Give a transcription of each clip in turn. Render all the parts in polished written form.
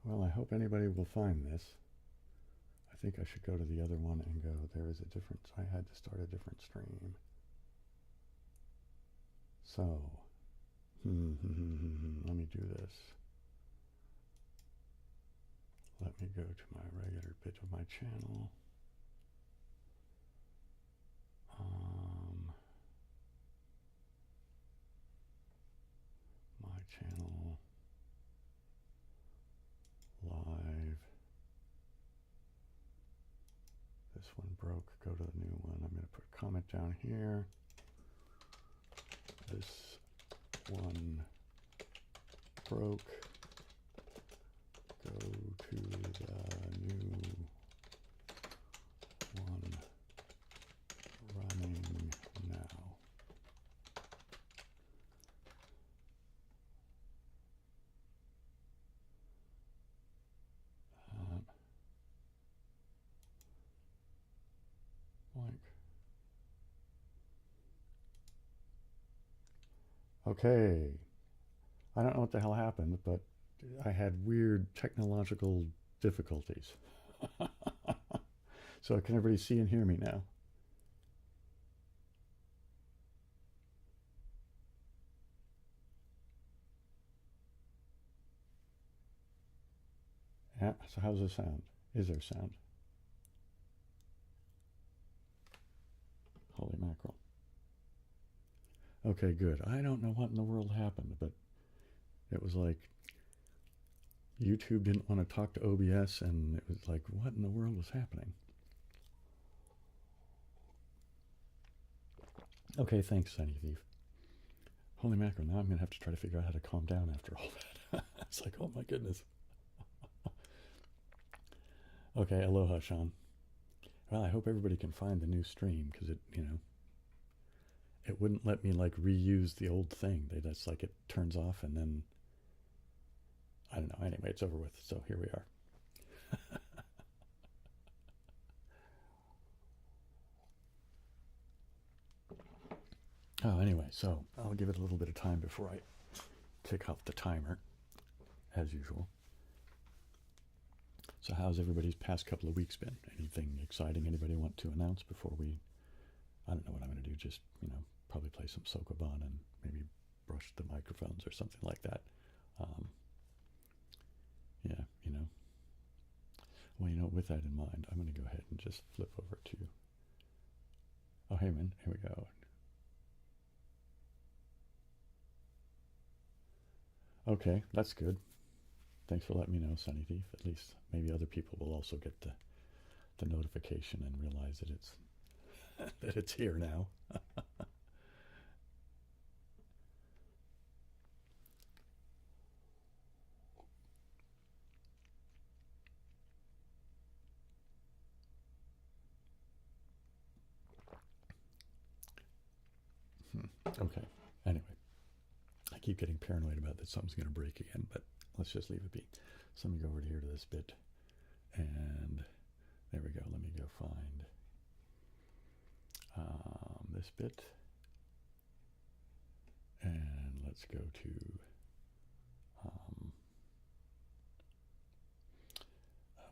Well, I hope anybody will find this. I think I should go to the other one and go, there is a difference. I had to start a different stream. So, let me do this. Let me go to my regular bit of my channel. My channel live. This one broke. Go to the new one. I'm going to put a comment down here. This one broke. Go to the new one running now. Blank. Okay. I don't know what the hell happened, but I had weird technological difficulties. So can everybody see and hear me now? Yeah, so how's the sound? Is there sound? Holy mackerel. Okay, good. I don't know what in the world happened, but it was like YouTube didn't want to talk to OBS, and it was like, what in the world was happening? Okay, thanks, Sunny Thief. Holy mackerel, now I'm going to have to try to figure out how to calm down after all that. It's like, oh my goodness. Okay, aloha, Sean. Well, I hope everybody can find the new stream, because it wouldn't let me like reuse the old thing. That's like it turns off and then I don't know. Anyway, it's over with. So here we are. Oh, anyway, so I'll give it a little bit of time before I kick off the timer, as usual. So how's everybody's past couple of weeks been? Anything exciting anybody want to announce before we, I don't know what I'm going to do, just, probably play some Sokoban and maybe brush the microphones or something like that. Yeah, Well, with that in mind, I'm going to go ahead and just flip over to, oh, hey, man, here we go. Okay, that's good. Thanks for letting me know, Sunny Thief. At least maybe other people will also get the notification and realize that it's that it's here now. Okay. Anyway, I keep getting paranoid about that something's going to break again, but let's just leave it be. So let me go over here to this bit, and there we go. Let me go find this bit, and let's go to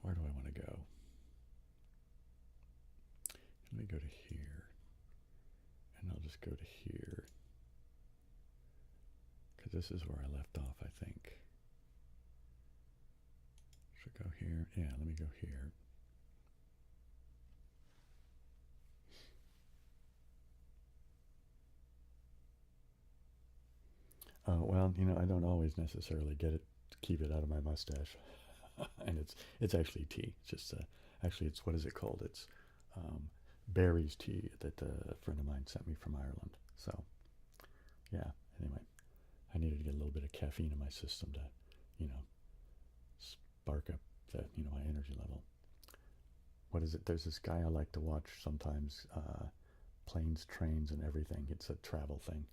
where do I want to go? Let me go to here, and I'll just go to here, because this is where I left off, I think. Should go here. Yeah, let me go here. Well, I don't always necessarily get it, keep it out of my mustache, and it's actually tea. It's just actually it's what is it called? It's berries tea that a friend of mine sent me from Ireland. So yeah. Anyway, I needed to get a little bit of caffeine in my system to, spark up the my energy level. What is it? There's this guy I like to watch sometimes. Planes, trains, and everything. It's a travel thing.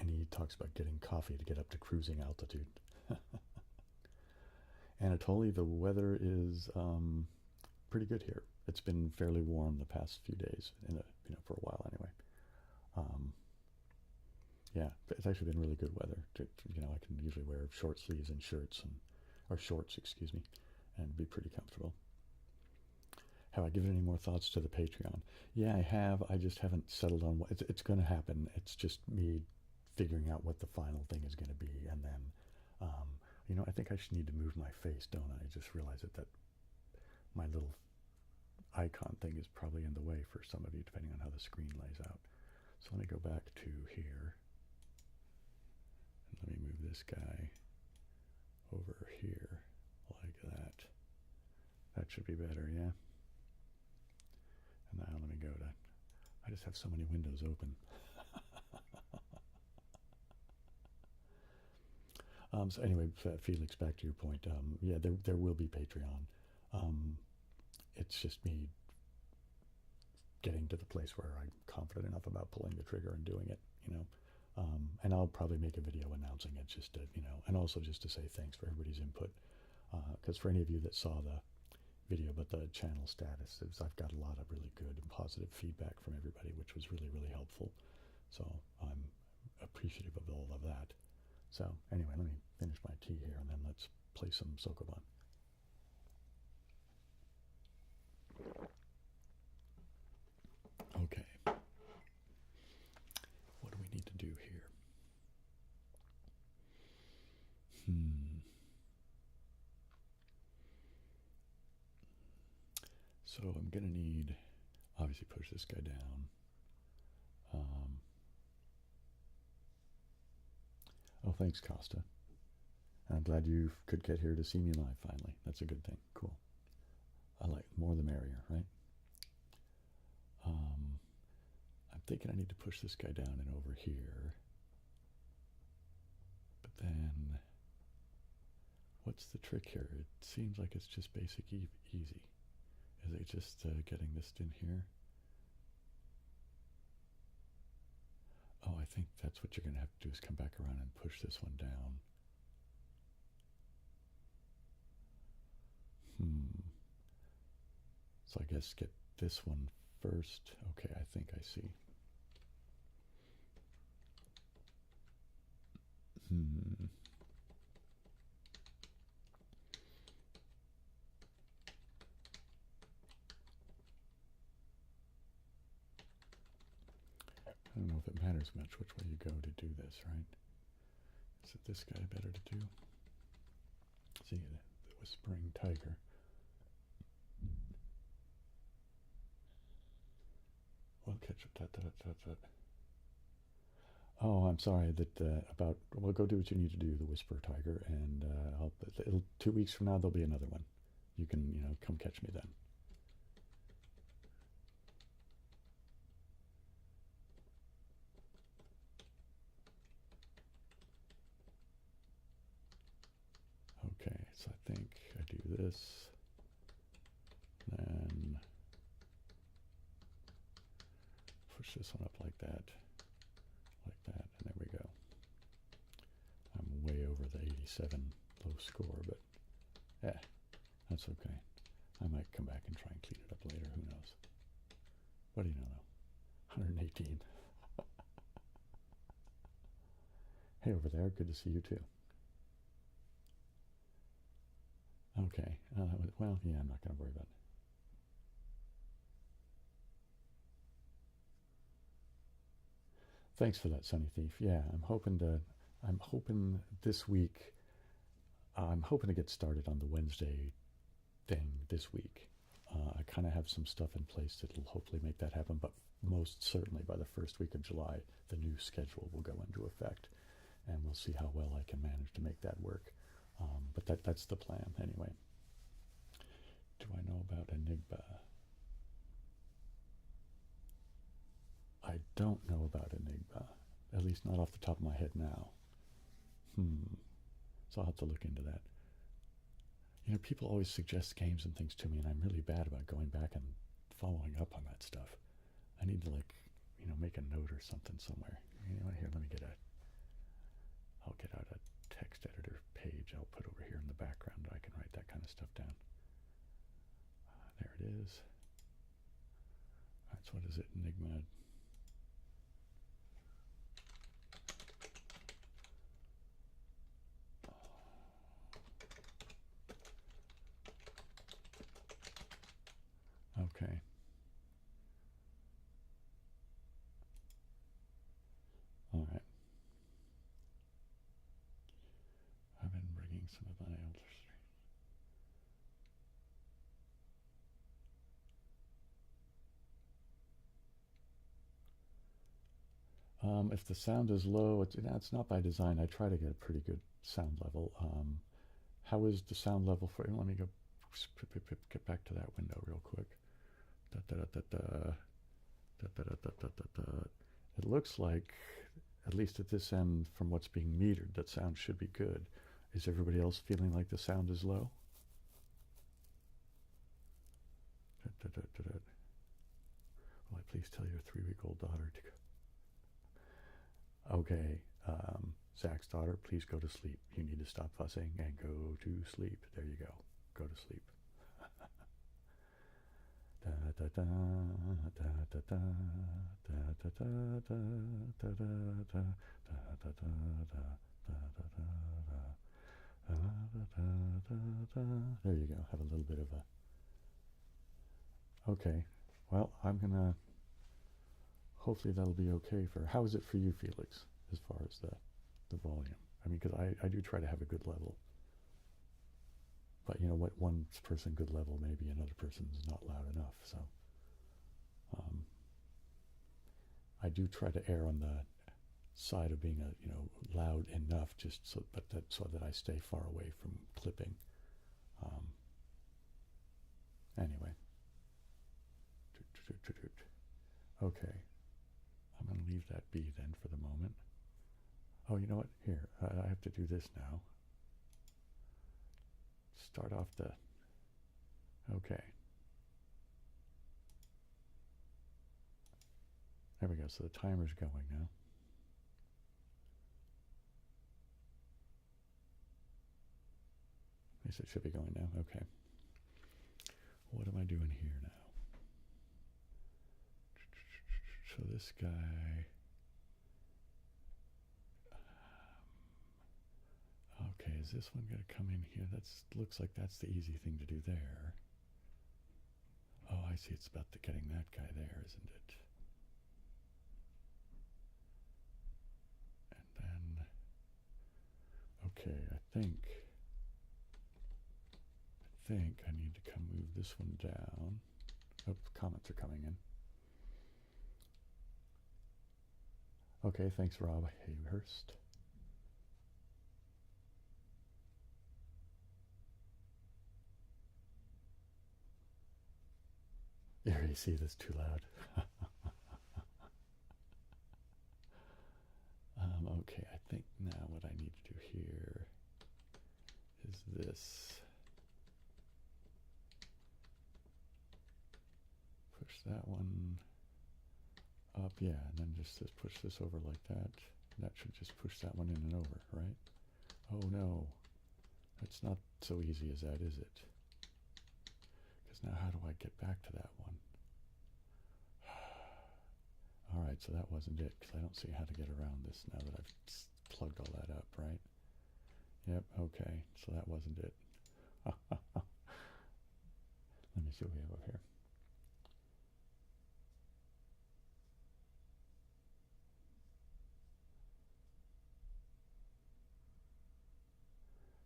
And he talks about getting coffee to get up to cruising altitude. Anatoly, the weather is pretty good here. It's been fairly warm the past few days, for a while anyway. Yeah, it's actually been really good weather. You know, I can usually wear short sleeves and shirts and or shorts, excuse me, and be pretty comfortable. Have I given any more thoughts to the Patreon? Yeah, I have. I just haven't settled on what it's going to happen. It's just me figuring out what the final thing is going to be, and then, um, you know, I think I should need to move my face, don't I? I just realized that my little icon thing is probably in the way for some of you, depending on how the screen lays out. So let me go back to here, and let me move this guy over here like that. That should be better, yeah? And now let me go to, I just have so many windows open. So anyway, Felix, back to your point. Yeah, there will be Patreon. It's just me getting to the place where I'm confident enough about pulling the trigger and doing it, you know. And I'll probably make a video announcing it just to, you know, and also just to say thanks for everybody's input. Because for any of you that saw the video about the channel status, I've got a lot of really good and positive feedback from everybody, which was really, really helpful. So I'm appreciative of all of that. So anyway, let me finish my tea here, and then let's play some Sokoban. Okay. What do we need to do here? So I'm going to need, obviously, push this guy down. Oh, thanks, Costa. I'm glad you could get here to see me live finally. That's a good thing. Cool. I like more the merrier, right? I'm thinking I need to push this guy down and over here. But then, what's the trick here? It seems like it's just basic easy. Is it just getting this in here? Oh, I think that's what you're going to have to do is come back around and push this one down. So I guess get this one first. Okay, I think I see. I don't know if it matters much which way you go to do this, right? Is it this guy better to do? See, the Whispering Tiger. We'll catch it. Oh, I'm sorry that well, go do what you need to do, the Whisper Tiger, and 2 weeks from now there'll be another one. You can, you know, come catch me then. Okay, so I think I do this, then push this one up like that, and there we go. I'm way over the 87 low score, but yeah, that's okay. I might come back and try and clean it up later, who knows. What do you know though? 118. Hey over there, good to see you too. Okay, well, yeah, I'm not going to worry about it. Thanks for that, Sunny Thief. Yeah, I'm hoping this week, I'm hoping to get started on the Wednesday thing this week. I kind of have some stuff in place that'll hopefully make that happen, but most certainly by the first week of July, the new schedule will go into effect, and we'll see how well I can manage to make that work. But that's the plan anyway. Do I know about Enigma? I don't know about Enigma, at least not off the top of my head now. So I'll have to look into that. You know, people always suggest games and things to me, and I'm really bad about going back and following up on that stuff. I need to, like, you know, make a note or something somewhere. You know, here, let me I'll get out a text editor page I'll put over here in the background. I can write that kind of stuff down. There it is. All right, so what is it? Enigma. some of my elders. If the sound is low, it's not by design. I try to get a pretty good sound level. How is the sound level for? Let me go get back to that window real quick. It looks like, at least at this end, from what's being metered, that sound should be good. Is everybody else feeling like the sound is low? Will I please tell your 3-week-old daughter to go? Okay, Zach's daughter, please go to sleep. You need to stop fussing and go to sleep. There you go. Go to sleep. There you go. Have a little bit of a... Okay. Well, I'm going to... Hopefully that'll be okay for... How is it for you, Felix, as far as the volume? I mean, because I do try to have a good level. But you know what? One person good level, maybe another person's not loud enough. So I do try to err on the side of being loud enough, just so, so that I stay far away from clipping. Anyway. Okay. I'm going to leave that be then for the moment. Oh, you know what? Here, I have to do this now. Start off the... Okay. There we go. So the timer's going now. At least it should be going now. Okay. What am I doing here now? So this guy... Okay, is this one going to come in here? Looks like that's the easy thing to do there. Oh, I see. It's about getting that guy there, isn't it? And then... Okay, I think I need to come move this one down. Oh, comments are coming in. Okay, thanks, Rob Hayhurst. There, you see, that's too loud. Okay, I think now what I need to do here is this. Push that one up, yeah, and then just push this over like that. That should just push that one in and over, right? Oh no, that's not so easy as that, is it? Because now how do I get back to that one? All right, so that wasn't it, because I don't see how to get around this now that I've plugged all that up, right? Yep, okay, so that wasn't it. Let me see what we have up here.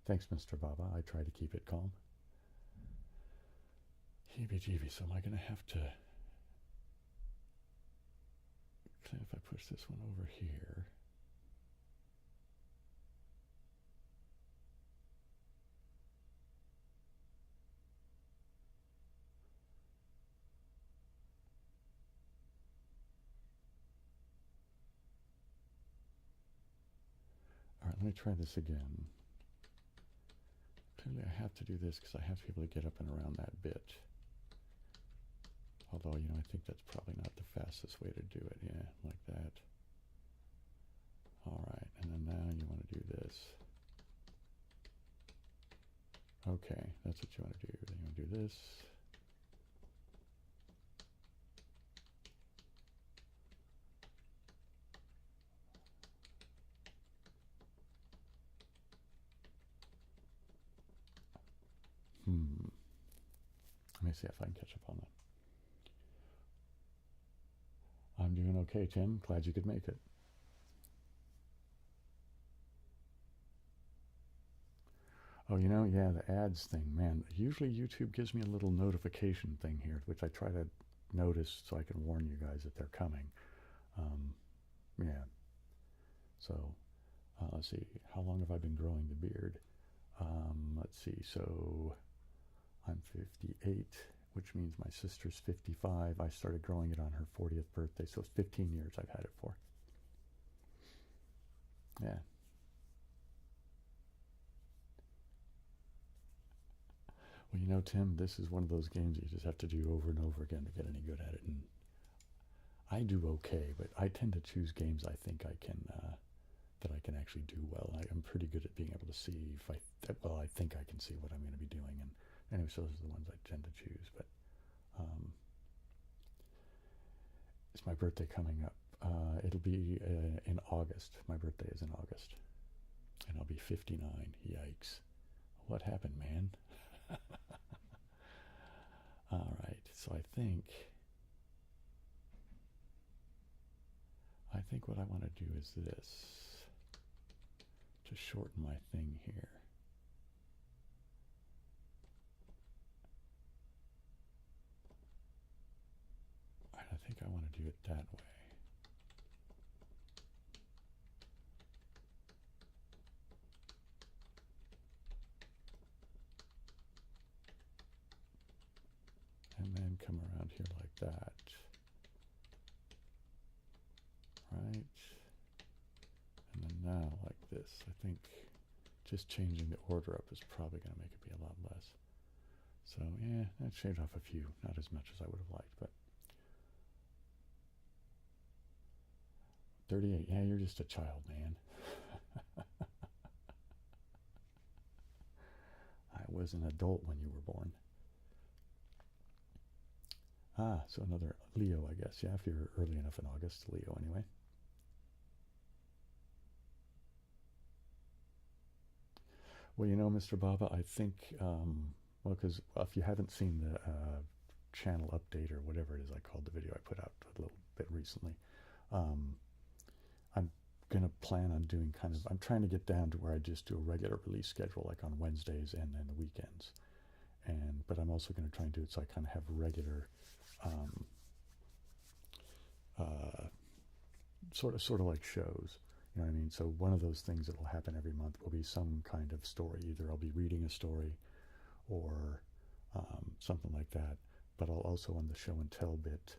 Thanks, Mr. Baba. I try to keep it calm. Heebie-jeebie, so am I going to have to... If I push this one over here... All right, let me try this again. Clearly I have to do this because I have to be able to get up and around that bit. Although, I think that's probably not the fastest way to do it. Yeah, like that. All right, and then now you want to do this. Okay, that's what you want to do. Then you want to do this. Let me see if I can catch up on that. I'm doing okay, Tim. Glad you could make it. Oh, you know, yeah, the ads thing, man. Usually YouTube gives me a little notification thing here, which I try to notice so I can warn you guys that they're coming. Um, yeah, so let's see. How long have I been growing the beard? Let's see. So I'm 58, which means my sister's 55. I started growing it on her 40th birthday, so it's 15 years I've had it for. Yeah. Well, you know, Tim, this is one of those games you just have to do over and over again to get any good at it. And I do okay, but I tend to choose games I think I can that I can actually do well. I'm pretty good at being able to see if well, I think I can see what I'm going to be doing. And anyway, so those are the ones I tend to choose. But um, it's my birthday coming up. It'll be in August. My birthday is in August, and I'll be 59. Yikes! What happened, man? All right. So I think what I want to do is this to shorten my thing here. I think I want to do it that way. And then come around here like that. Right? And then now like this. I think just changing the order up is probably going to make it be a lot less. So yeah, that shaved off a few. Not as much as I would have liked, but 38. Yeah, you're just a child, man. I was an adult when you were born. Ah, so another Leo, I guess. Yeah, if you're early enough in August, Leo anyway. Well, you know, Mr. Baba, I think, well, because if you haven't seen the channel update or whatever it is I called the video I put out a little bit recently, um, I'm going to plan on doing I'm trying to get down to where I just do a regular release schedule, like on Wednesdays and then the weekends. But I'm also going to try and do it so I kind of have regular, um, uh, sort of like shows. You know what I mean? So one of those things that will happen every month will be some kind of story. Either I'll be reading a story or something like that. But I'll also, on the show and tell bit,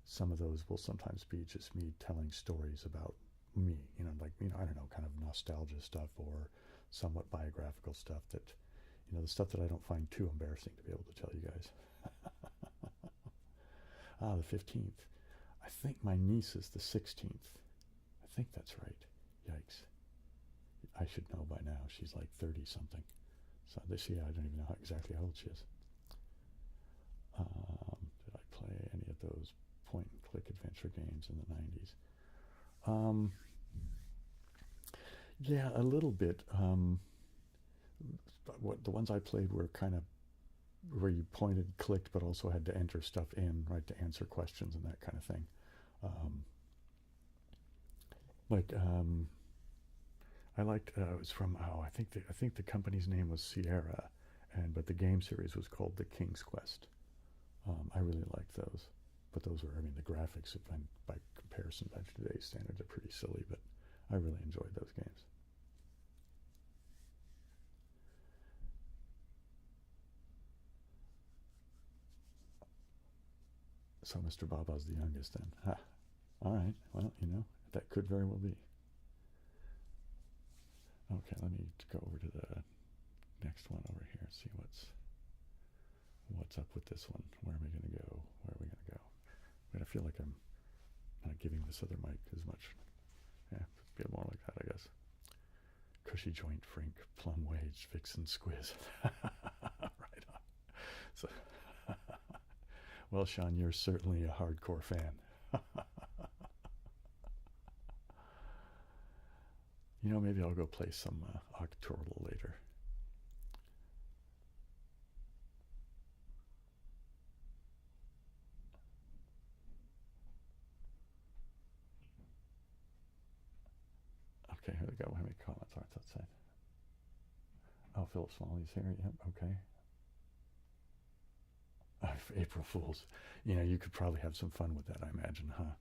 some of those will sometimes be just me telling stories about me. I don't know, kind of nostalgia stuff or somewhat biographical stuff that, the stuff that I don't find too embarrassing to be able to tell you guys. The 15th. I think my niece is the 16th. I think that's right. Yikes. I should know by now. She's like 30 something. So this year I don't even know exactly how old she is. Did I play any of those point and click adventure games in the 90s? Yeah, a little bit. What the ones I played were kind of where you pointed, clicked, but also had to enter stuff in, right, to answer questions and that kind of thing. I liked. It was from I think the company's name was Sierra, but the game series was called The King's Quest. I really liked those, but those were, the graphics, by comparison by today's standards, are pretty silly, but I really enjoyed those games. So Mr. Baba's the youngest then. Ha. All right. Well, that could very well be. Okay, let me go over to the next one over here and see what's up with this one. Where am I going to go? Where are we going to go? I feel like I'm not giving this other mic as much. Yeah, be more like that, I guess. Cushy joint, frink, plum wage, vixen, squiz. Right on. So, well, Sean, you're certainly a hardcore fan. Maybe I'll go play some Octoral later. Okay, here we go. How many comments are outside? Oh, Philip Smalley's here. Yep, okay. April Fools. You know, you could probably have some fun with that, I imagine, huh?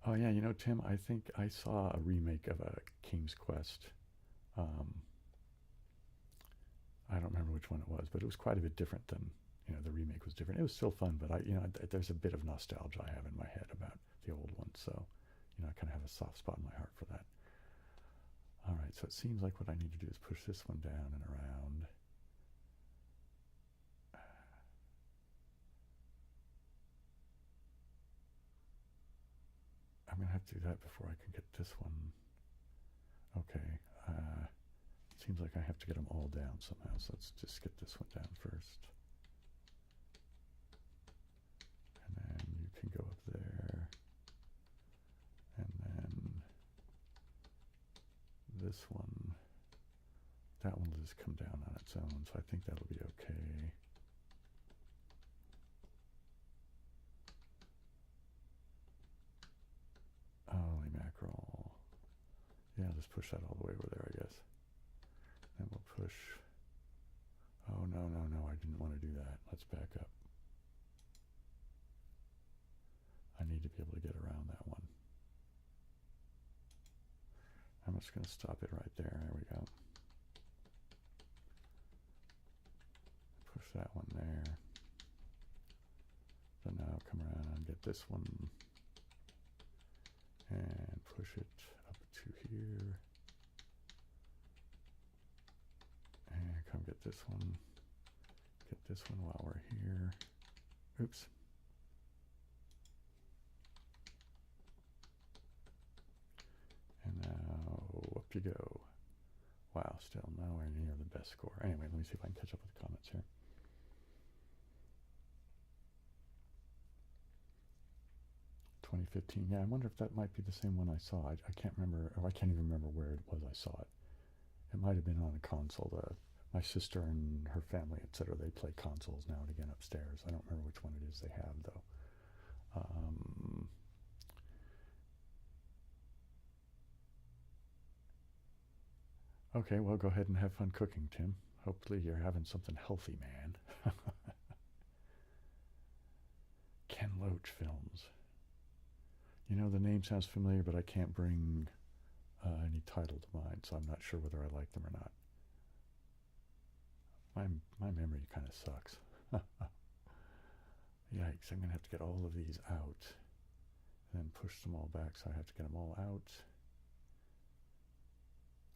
Oh yeah, you know, Tim, I think I saw a remake of a King's Quest. Um, I don't remember which one it was, but it was quite a bit different than, you know, the remake was different. It was still fun, but there's a bit of nostalgia I have in my head about the old one, so, you know, I kind of have a soft spot in my heart for that. All right, so it seems like what I need to do is push this one down and around. I'm going to have to do that before I can get this one. Okay. It seems like I have to get them all down somehow, so let's just get this one down first. And then you can go up there. And then this one. That one will just come down on its own, so I think that'll be okay. Holy mackerel. Yeah, just push that all the way over there, I guess. Then we'll push. Oh, no, no, no, I didn't want to do that. Let's back up. I need to be able to get around that one. I'm just going to stop it right there. There we go. Push that one there. So now come around and get this one. And push it up to here. And come get this one. Get this one while we're here. Oops. And now up you go. Wow, still nowhere near the best score. Anyway, let me see if I can catch up with the comments here. $20.15. Yeah, I wonder if that might be the same one I saw. I can't remember, or I can't even remember where it was I saw it. It might have been on a console. My sister and her family, etc., they play consoles now and again upstairs. I don't remember which one it is they have, though. Okay, well, go ahead and have fun cooking, Tim. Hopefully you're having something healthy, man. Ken Loach Films. You know, the name sounds familiar, but I can't bring any title to mind, so I'm not sure whether I like them or not. My memory kind of sucks. Yikes, I'm going to have to get all of these out, and then push them all back, so I have to get them all out.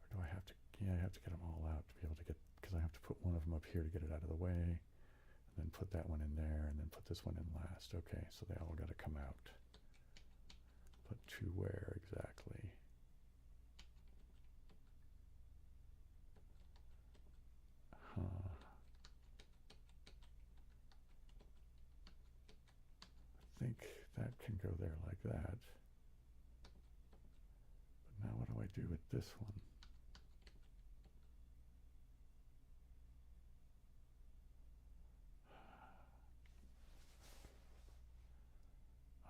Or do I have to? Yeah, I have to get them all out to be able to get, because I have to put one of them up here to get it out of the way, and then put that one in there, and then put this one in last. Okay, so they all got to come out. But to where exactly? Huh. I think that can go there like that. But now what do I do with this one?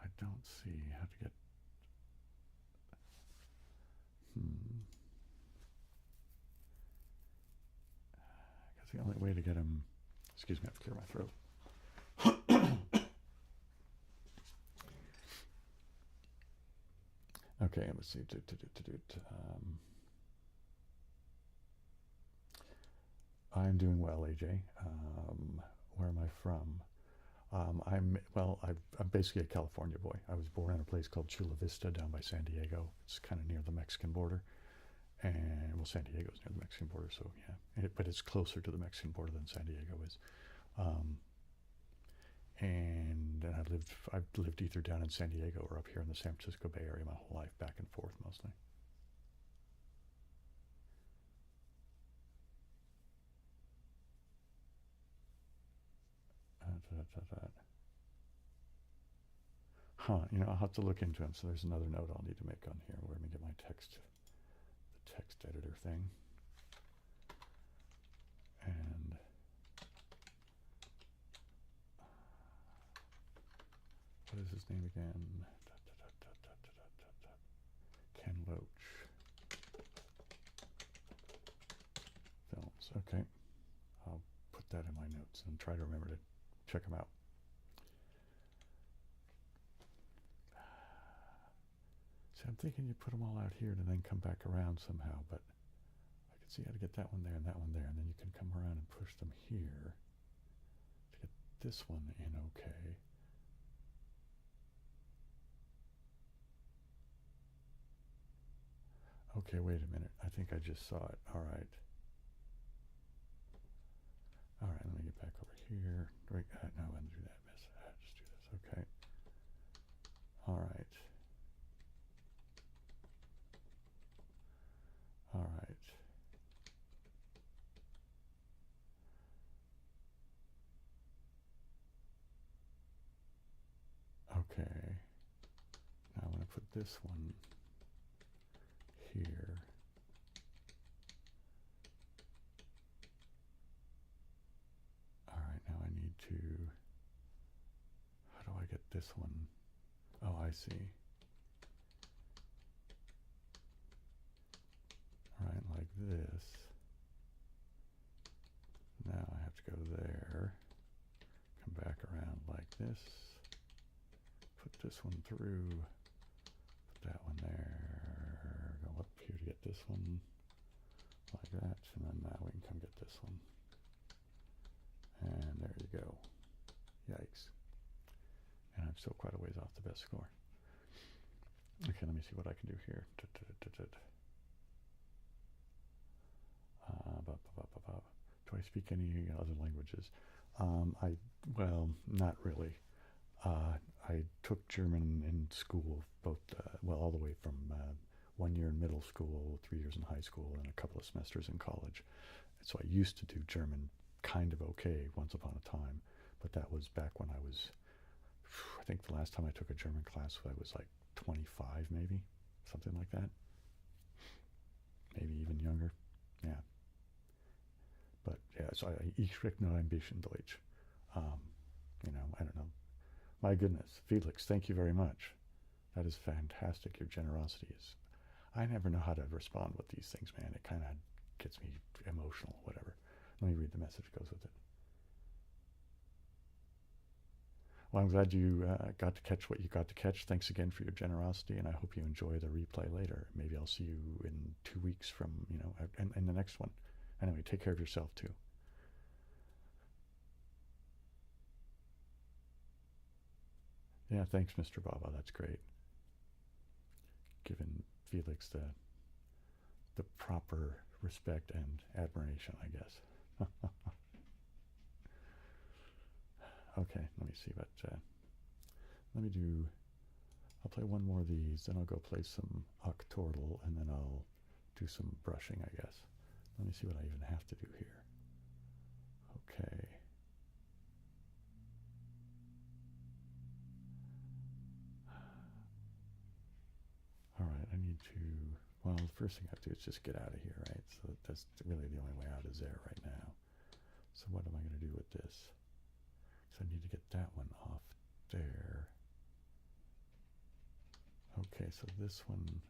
I don't see how to get... I guess the only way to get them... Excuse me, I have to clear my throat. Okay, let's see. I'm doing well, AJ. Where am I from? I'm basically a California boy. I was born in a place called Chula Vista down by San Diego. It's kind of near the Mexican border. And, well, San Diego's near the Mexican border, so yeah. But it's closer to the Mexican border than San Diego is. And I've lived either down in San Diego or up here in the San Francisco Bay Area my whole life, back and forth mostly. Huh, you know, I'll have to look into them. So there's another note I'll need to make on here. Let me get my text, the text editor thing. And what is his name again? Ken Loach. Films. Okay. I'll put that in my notes and try to remember to check them out. See, I'm thinking you put them all out here and then come back around somehow, but I can see how to get that one there and that one there, and then you can come around and push them here to get this one in okay. Okay, wait a minute. I think I just saw it. All right. All right, let me get back over here. No, I want to do that. Miss. Just do this. Okay. All right. All right. Okay. Now I'm going to put this one here. All right, now I need to, how do I get this one? Oh, I see. All right, like this. Now I have to go there, come back around like this, put this one through, put that one there, go up here to get this one, like that, and then now we can come get this one. And there you go. Yikes. And I'm still quite a ways off the best score. Okay, let me see what I can do here. Do I speak any other languages? Well, not really. I took German in school, both, well, all the way from 1 year in middle school, 3 years in high school, and a couple of semesters in college. So I used to do German kind of okay once upon a time, but that was back when I was, I think the last time I took a German class I was like 25 maybe, something like that. Maybe even younger, yeah. But yeah, so ich spreche nur ein bisschen Deutsch. You know, I don't know. My goodness, Felix, thank you very much. That is fantastic. Your generosity is, I never know how to respond with these things, man. It kind of gets me emotional, whatever. Let me read the message that goes with it. Well, I'm glad you got to catch what you got to catch. Thanks again for your generosity, and I hope you enjoy the replay later. Maybe I'll see you in 2 weeks from, you know, and the next one. Anyway, take care of yourself, too. Yeah, thanks, Mr. Baba. That's great. Giving Felix the proper respect and admiration, I guess. Okay, let me see what, let me do, I'll play one more of these, then I'll go play some octortle, and then I'll do some brushing, I guess. Let me see what I even have to do here. Okay. All right, I need to, well, the first thing I have to do is just get out of here, right? So that's really the only way out is there right now. So what am I going to do with this? So I need to get that one off there. Okay, so this one,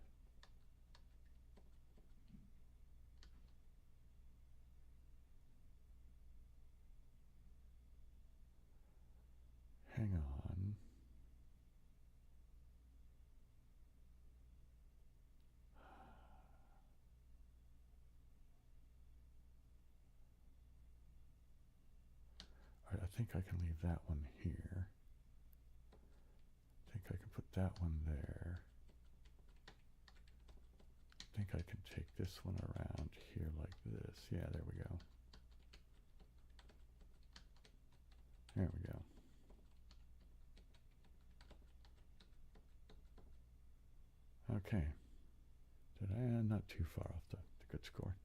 hang on. All right, I think I can leave that one here. I think I can put that one there. I think I can take this one around here like this. Yeah, there we go. There we go. Okay. Not too far off the good score.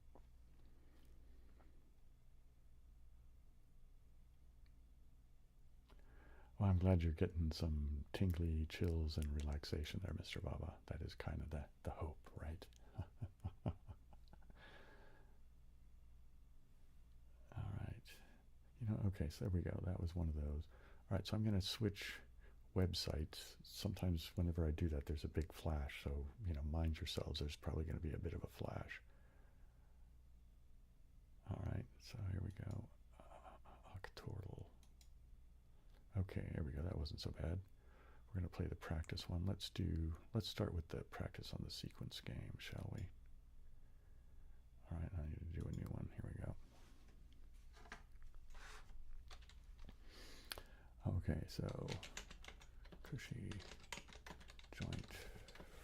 Well, I'm glad you're getting some tingly chills and relaxation there, Mr. Baba. That is kind of the hope, right? All right. You know, okay, so there we go. That was one of those. All right, so I'm going to switch websites, sometimes whenever I do that, there's a big flash. So, mind yourselves, there's probably going to be a bit of a flash. All right, so here we go. Octortal. Okay, here we go. That wasn't so bad. We're going to play the practice one. Let's start with the practice on the sequence game, shall we? All right, I need to do a new one. Here we go. Okay, so cushy joint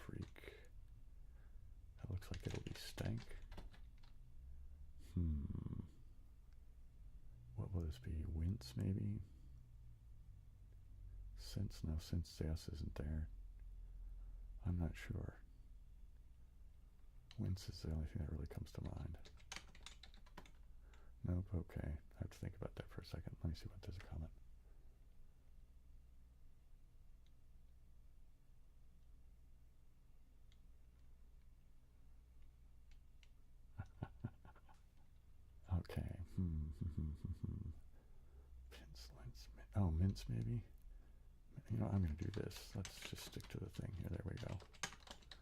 freak. That looks like it'll be stank. What will this be? Wince, maybe? Since? No, since the S isn't there. I'm not sure. Wince is the only thing that really comes to mind. Nope, okay. I have to think about that for a second. Let me see what there's a comment. Okay. Oh, mince maybe? I'm going to do this. Let's just stick to the thing here. There we go.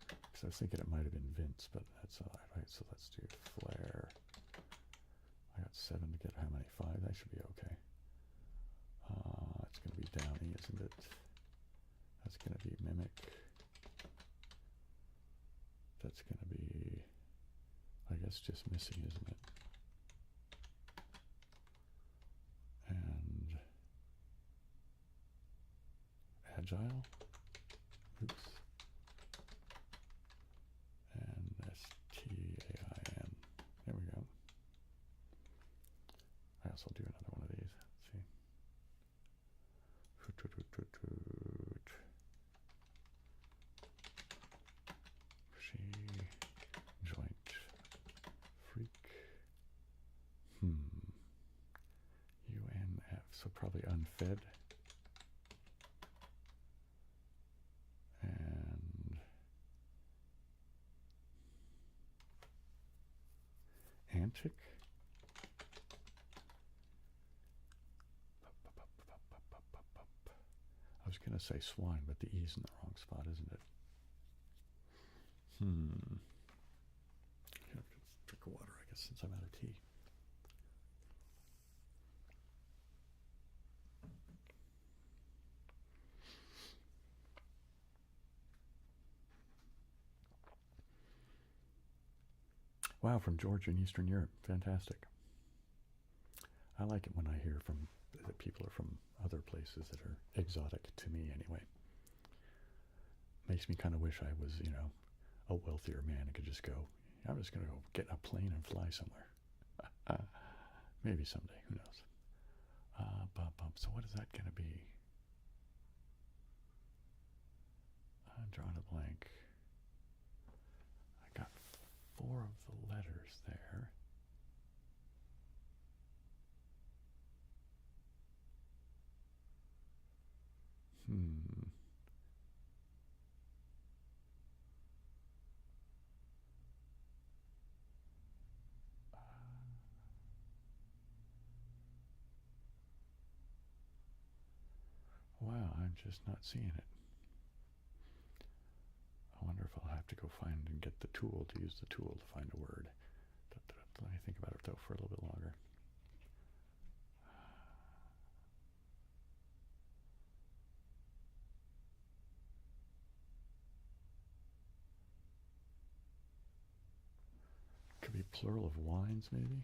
Because I was thinking it might have been Vince, but that's all right. So let's do flare. I got 7 to get how many? 5? That should be okay. It's going to be Downy, isn't it? That's going to be Mimic. That's going to be, I guess, just missing, isn't it? And Agile. Oops. And STAIN. There we go. I guess I'll do another one of these. Let's see. She joint freak. UNF. So probably unfed. And antic. I was going to say swine, but the E's in the wrong spot, isn't it? I have to drink water, I guess, since I'm out of tea. Wow, from Georgia and Eastern Europe. Fantastic. I like it when I hear from that people are from other places that are exotic to me anyway. Makes me kind of wish I was, a wealthier man and could just go, I'm just going to go get in a plane and fly somewhere. Maybe someday, who knows. So what is that going to be? I'm drawing a blank. I got 4 of the letters there. Wow, I'm just not seeing it. I wonder if I'll have to go find and get the tool to use the tool to find a word. Let me think about it though for a little bit longer. Could be plural of wines, maybe?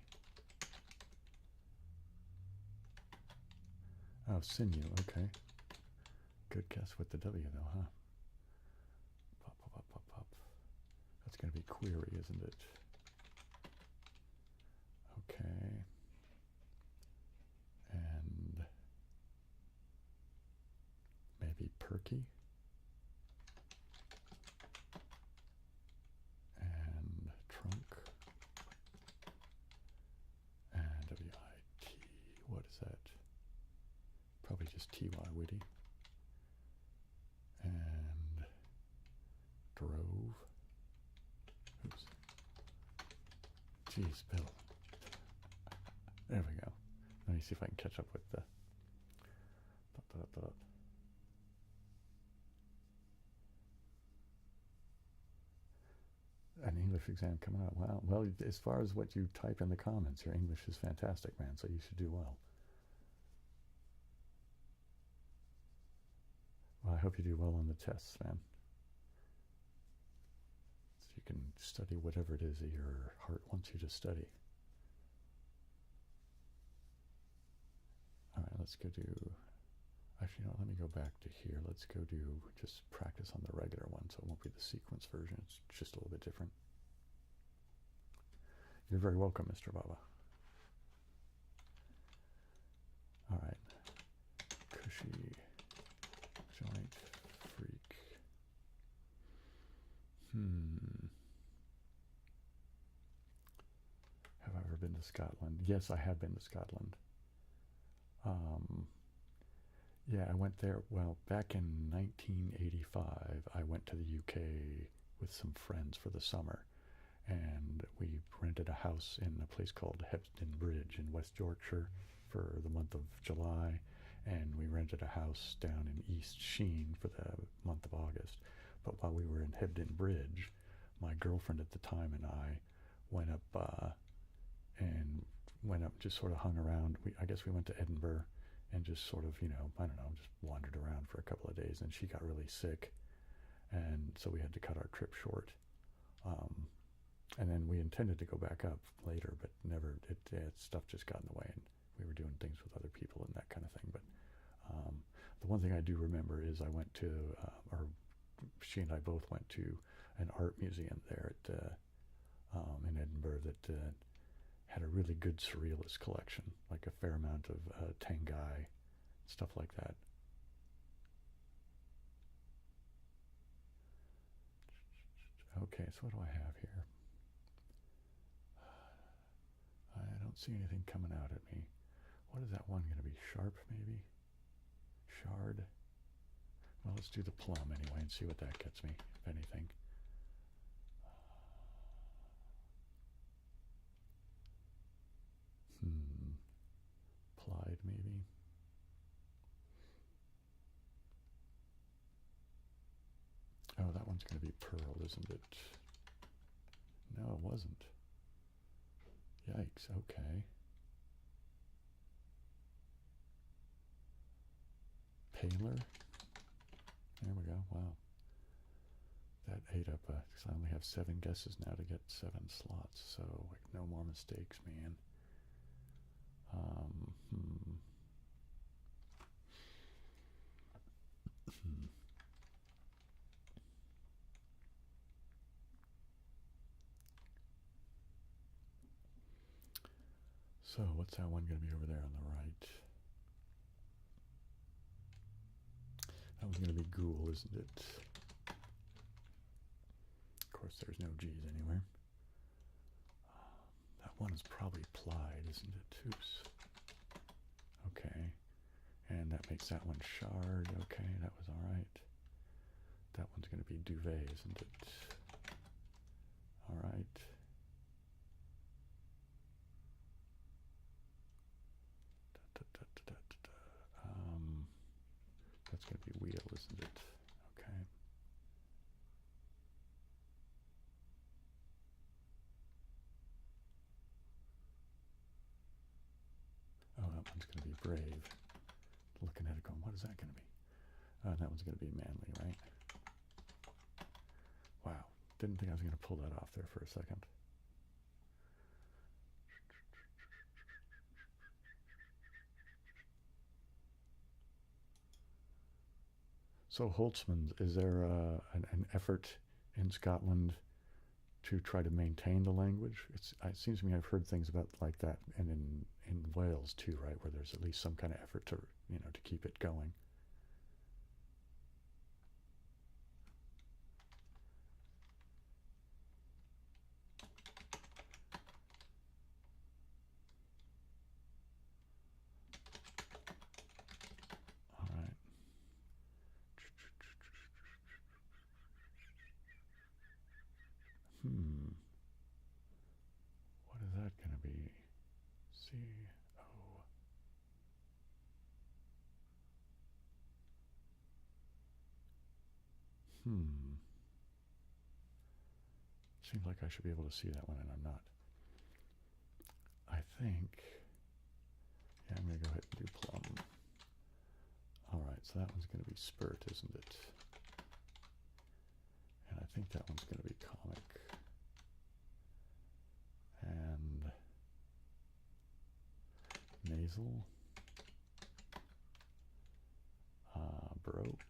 Oh, sinew, okay. Good guess with the W though, huh? Pop. That's going to be query, isn't it? Okay. And maybe perky. And trunk. And W-I-T. What is that? Probably just T-Y, witty. And drove. Oops. Geez, Bill. There we go. Let me see if I can catch up with the... English exam coming up. Wow. Well, as far as what you type in the comments, your English is fantastic, man. So you should do well. Well, I hope you do well on the tests, man. So you can study whatever it is that your heart wants you to study. All right, let's go do. Actually, you know, let me go back to here. Let's go do just practice on the regular one, so it won't be the sequence version. It's just a little bit different. You're very welcome, Mr. Baba. All right. Cushy joint freak. Have I ever been to Scotland? Yes, I have been to Scotland. Yeah, I went there, well, back in 1985, I went to the UK with some friends for the summer, and we rented a house in a place called Hebden Bridge in West Yorkshire for the month of July, and we rented a house down in East Sheen for the month of August. But while we were in Hebden Bridge, my girlfriend at the time and I went up just sort of hung around. I guess we went to Edinburgh and just sort of, you know, I don't know, just wandered around for a couple of days, and she got really sick, and so we had to cut our trip short. And then we intended to go back up later, but never. Stuff just got in the way, and we were doing things with other people and that kind of thing. But the one thing I do remember is I went to, or she and I both went to an art museum there in Edinburgh that had a really good surrealist collection, like a fair amount of Tangai, stuff like that. Okay, so what do I have here? I don't see anything coming out at me. What is that one going to be? Sharp, maybe? Shard? Well, let's do the plum anyway and see what that gets me, if anything. Plied, maybe. Oh, that one's going to be pearl, isn't it? No, it wasn't. Yikes, okay. Paler? There we go, wow. That ate up, because I only have 7 guesses now to get 7 slots, so like no more mistakes, man. So what's that one going to be over there on the right? That one's going to be ghoul, isn't it? Of course, there's no G's anywhere. That one is probably plied, isn't it? Oops. Okay. And that makes that one shard. Okay, that was all right. That one's going to be duvet, isn't it? All right. That's going to be wheel, isn't it? Okay. Oh, that one's going to be brave. Looking at it going, what is that going to be? That one's going to be manly, right? Wow. Didn't think I was going to pull that off there for a second. So Holtzman, is there an effort in Scotland to try to maintain the language? It seems to me I've heard things about like that, and in Wales too, right, where there's at least some kind of effort to, you know, to keep it going. All right. What is that going to be? C-O. Seems like I should be able to see that one, and I'm not. I think, yeah, I'm going to go ahead and do plum. All right, so that one's going to be spurt, isn't it? And I think that one's going to be comic. And nasal. Broke.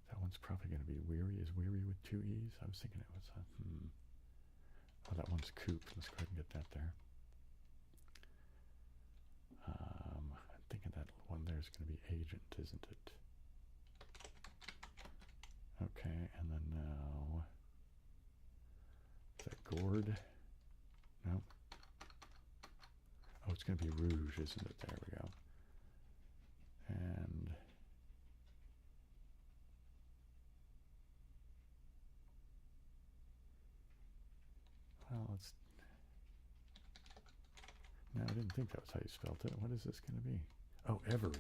That one's probably going to be weary. Is weary with 2 E's? I was thinking it was Oh, that one's coop. Let's go ahead and get that there. I'm thinking that one there's going to be agent, isn't it? Okay, and then now, is that gourd? No. Oh, it's going to be rouge, isn't it? There we go. And well, let's. No, I didn't think that was how you spelled it. What is this going to be? Oh, Every.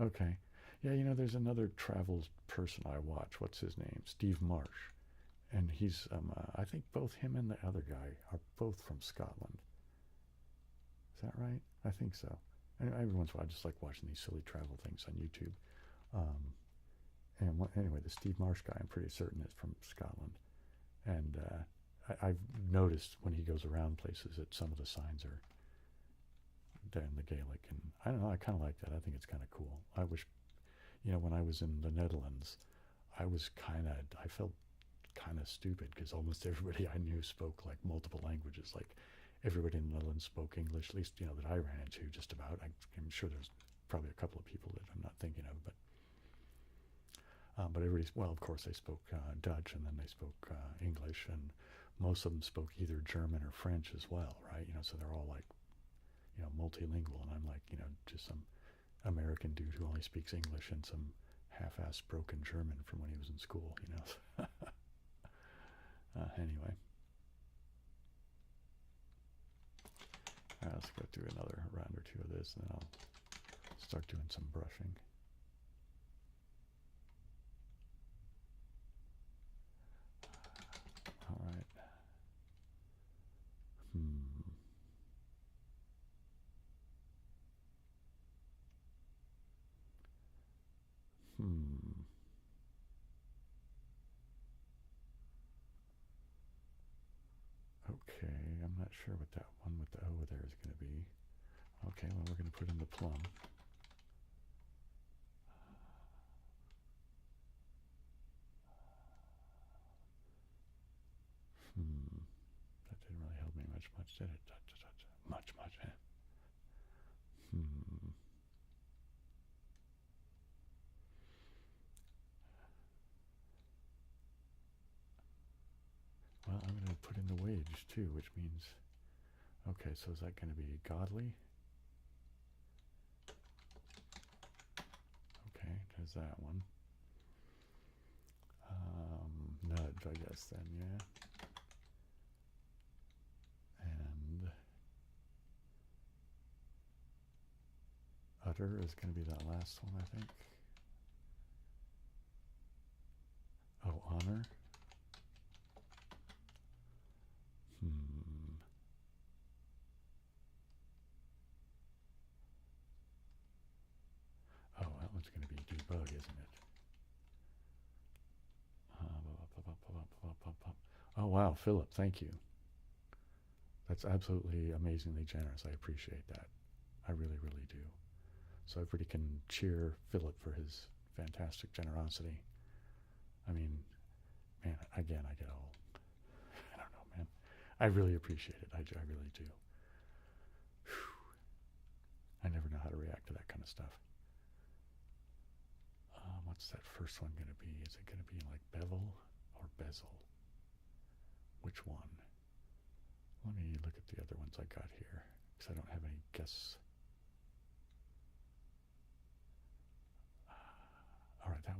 Okay. Yeah, you know, there's another travel person I watch. What's his name? Steve Marsh. And he's, I think both him and the other guy are both from Scotland. Is that right? I think so. And every once in a while, I just like watching these silly travel things on YouTube. Anyway, the Steve Marsh guy, I'm pretty certain is from Scotland. And I've noticed when he goes around places that some of the signs are there in the Gaelic. And I don't know, I kind of like that. I think it's kind of cool. I wish, you know, when I was in the Netherlands, I felt kind of stupid because almost everybody I knew spoke like multiple languages. Like everybody in the Netherlands spoke English, at least, you know, that I ran into just about. I'm sure there's probably a couple of people that I'm not thinking of, but everybody, well, of course they spoke Dutch, and then they spoke English, and most of them spoke either German or French as well, right? You know, so they're all like, you know, multilingual, and I'm like, you know, just some American dude who only speaks English and some half-assed broken German from when he was in school, you know. Anyway. All right, let's go through another round or two of this, and then I'll start doing some brushing. All right. Okay, I'm not sure what that one with the O there is going to be. Okay, well, we're going to put in the plum. That didn't really help me much, did it? Much, eh? Well, I'm going to put in the wage, too, which means... Okay, so is that going to be godly? Okay, there's that one. Nudge, I guess, then, yeah. And utter is going to be that last one, I think. Oh, honor. Oh, that one's going to be debug, isn't it? Oh, wow, Philip, thank you. That's absolutely amazingly generous. I appreciate that. I really, really do. So everybody can cheer Philip for his fantastic generosity. I mean, man, again, I get all, I don't know, man. I really appreciate it. I really do. Whew. I never know how to react to that kind of stuff. What's that first one going to be? Is it going to be like bevel or bezel? Which one? Let me look at the other ones I got here, because I don't have any guess.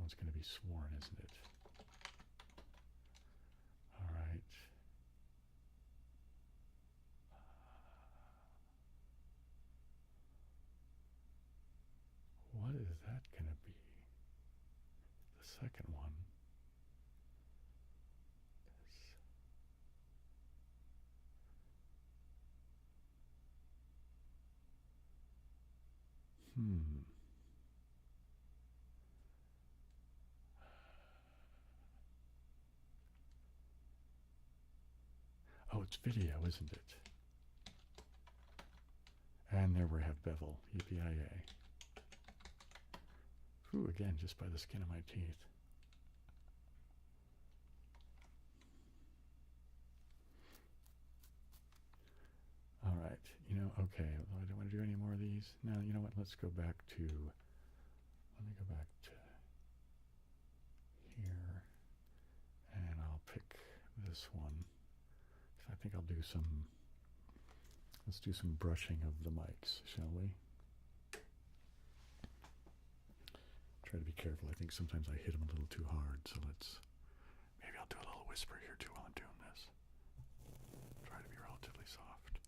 one's going to be sworn, isn't it? All right. What is that going to be? The second one. Oh, it's video, isn't it? And there we have bevel. Yippee-yi-yay. Ooh, again, just by the skin of my teeth. All right, you know, okay, I don't want to do any more of these. Now, you know what, let's go back to, let me go back to here, and I'll pick this one. I think I'll do some, let's do some brushing of the mics, shall we? Try to be careful. I think sometimes I hit them a little too hard, so maybe I'll do a little whisper here too while I'm doing this. Try to be relatively soft.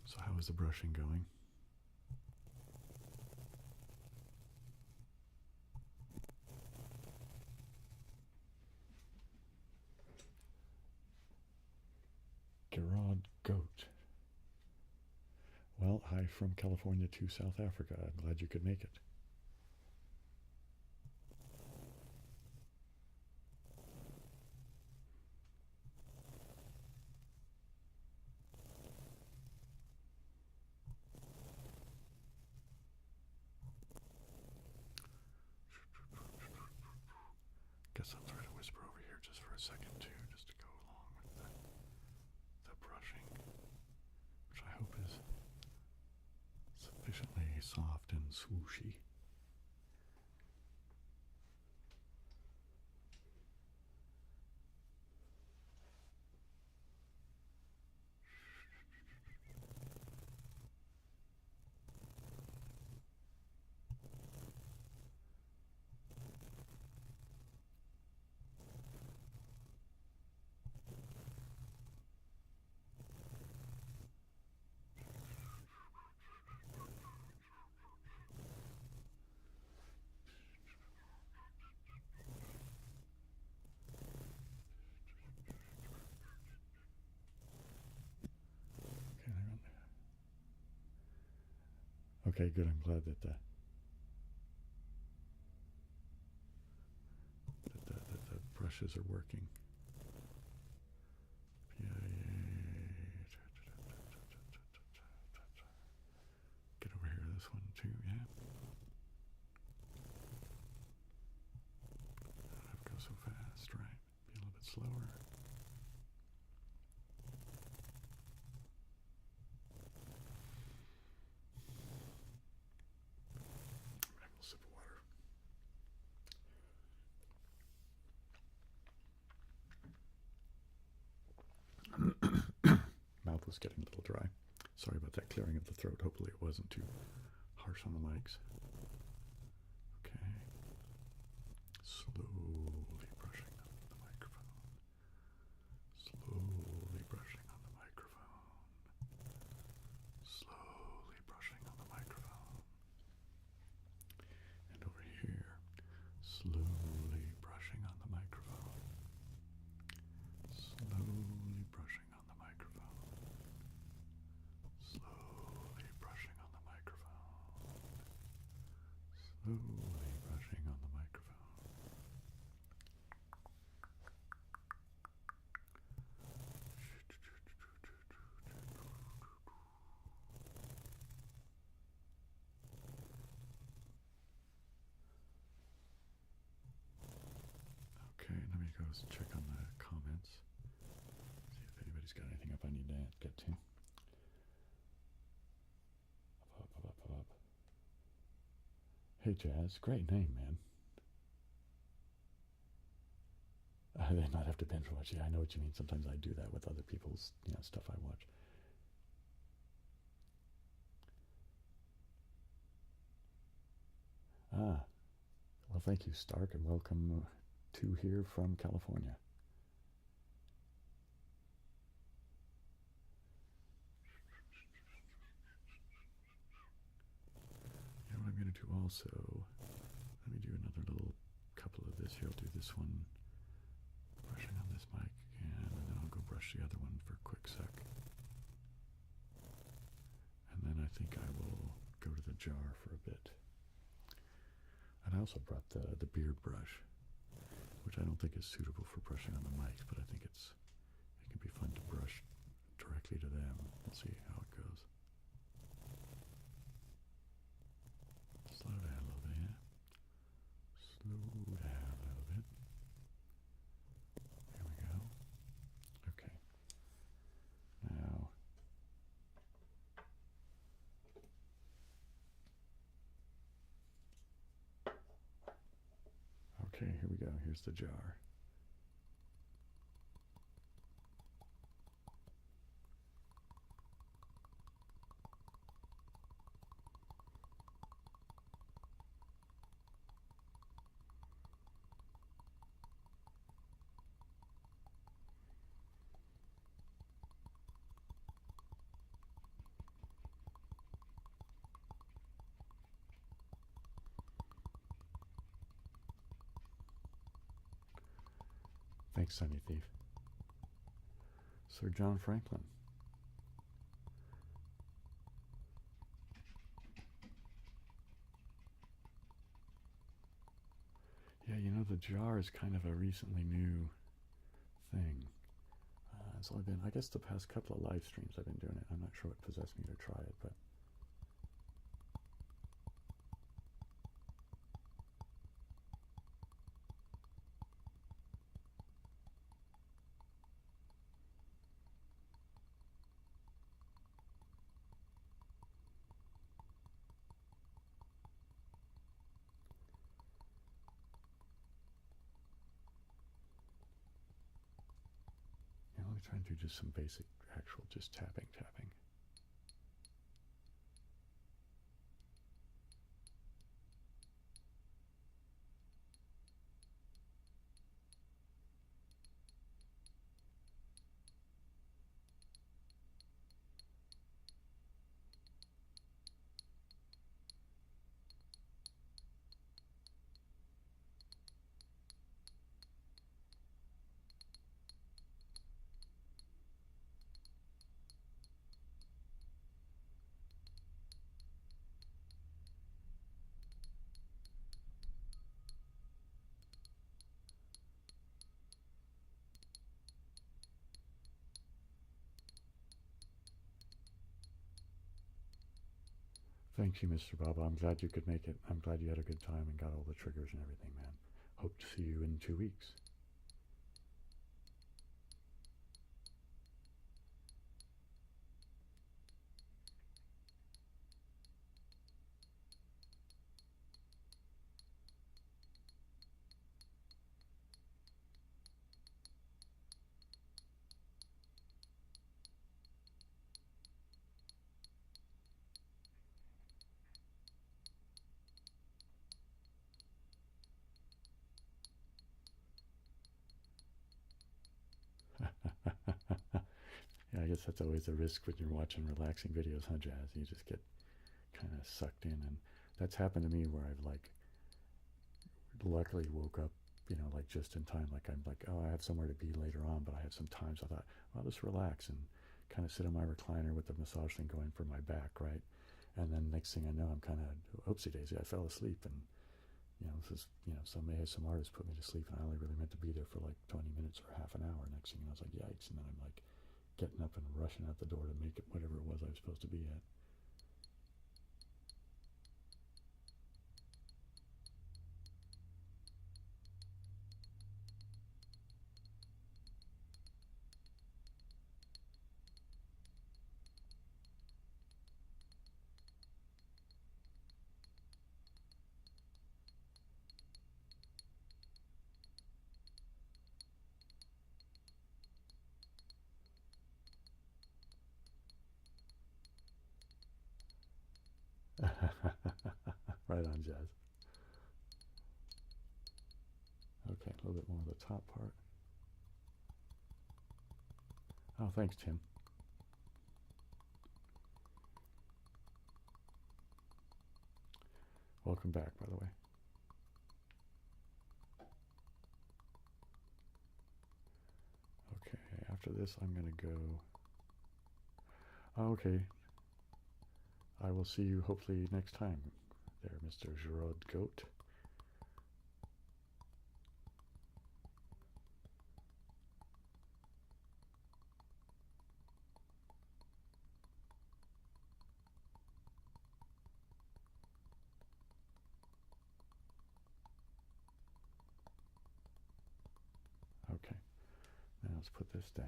So how is the brushing going? Gerard Goat. Well, hi from California to South Africa. I'm glad you could make it. Guess I'll try to whisper over here just for a second too, just to go along with the brushing, which I hope is sufficiently soft and swooshy. Okay, good. I'm glad that the brushes are working. Get over here, this one too, yeah. I don't have to go so fast, right? Be a little bit slower. Mouth was getting a little dry. Sorry about that clearing of the throat. Hopefully it wasn't too harsh on the mics. Okay. Slowly brushing on the microphone. Slowly brushing on the microphone. Slowly brushing on the microphone. And over here, slowly brushing on the microphone. Slowly brushing on the microphone. Slowly brushing on the microphone. Slowly brushing on the microphone. Okay, let me go check on the comments. See if anybody's got anything up I need to get to. Up. Hey Jazz, great name, man. They might have to binge watch. Yeah, I know what you mean. Sometimes I do that with other people's, stuff I watch. Ah, Well, thank you, Stark, and welcome to here from California. You know what I'm going to do also? Let me do another little couple of this here. I'll do this one, brushing on this mic again, and then I'll go brush the other one for a quick sec. And then I think I will go to the jar for a bit. And I also brought the beard brush, which I don't think is suitable for brushing on the mics, but I think it can be fun to brush directly to them. We'll see how it goes. Slow down a little bit, yeah? Slow down a little bit. There we go. Okay. Now, okay, here we go. Here's the jar. Thanks, Sunny Thief. Sir John Franklin. Yeah, you know, the jar is kind of a recently new thing. It's only been, I guess, the past couple of live streams I've been doing it. I'm not sure what possessed me to try it, but yeah, let me try and do just some basic, actual, just tapping. Thank you, Mr. Baba. I'm glad you could make it. I'm glad you had a good time and got all the triggers and everything, man. Hope to see you in 2 weeks. Yeah, I guess that's always a risk when you're watching relaxing videos, huh, Jazz? You just get kind of sucked in, and that's happened to me where I've like luckily woke up, you know, like just in time. Like I'm like, oh, I have somewhere to be later on, but I have some time, so I thought, well, I'll just relax and kind of sit on my recliner with the massage thing going for my back, right? And then next thing I know, I'm kind of oopsie daisy, I fell asleep, and you know, this is, you know, some artist put me to sleep, and I only really meant to be there for like 20 minutes or half an hour. Next thing I was like, yikes, and then I'm like getting up and rushing out the door to make it whatever it was I was supposed to be at. Right on, Jazz. a little bit more of the top part. Oh, thanks, Tim. Welcome back, by the way. Okay, after this, I'm going to go... Oh, okay. I will see you hopefully next time there, Mr. Giraud Goat. Okay, now let's put this down.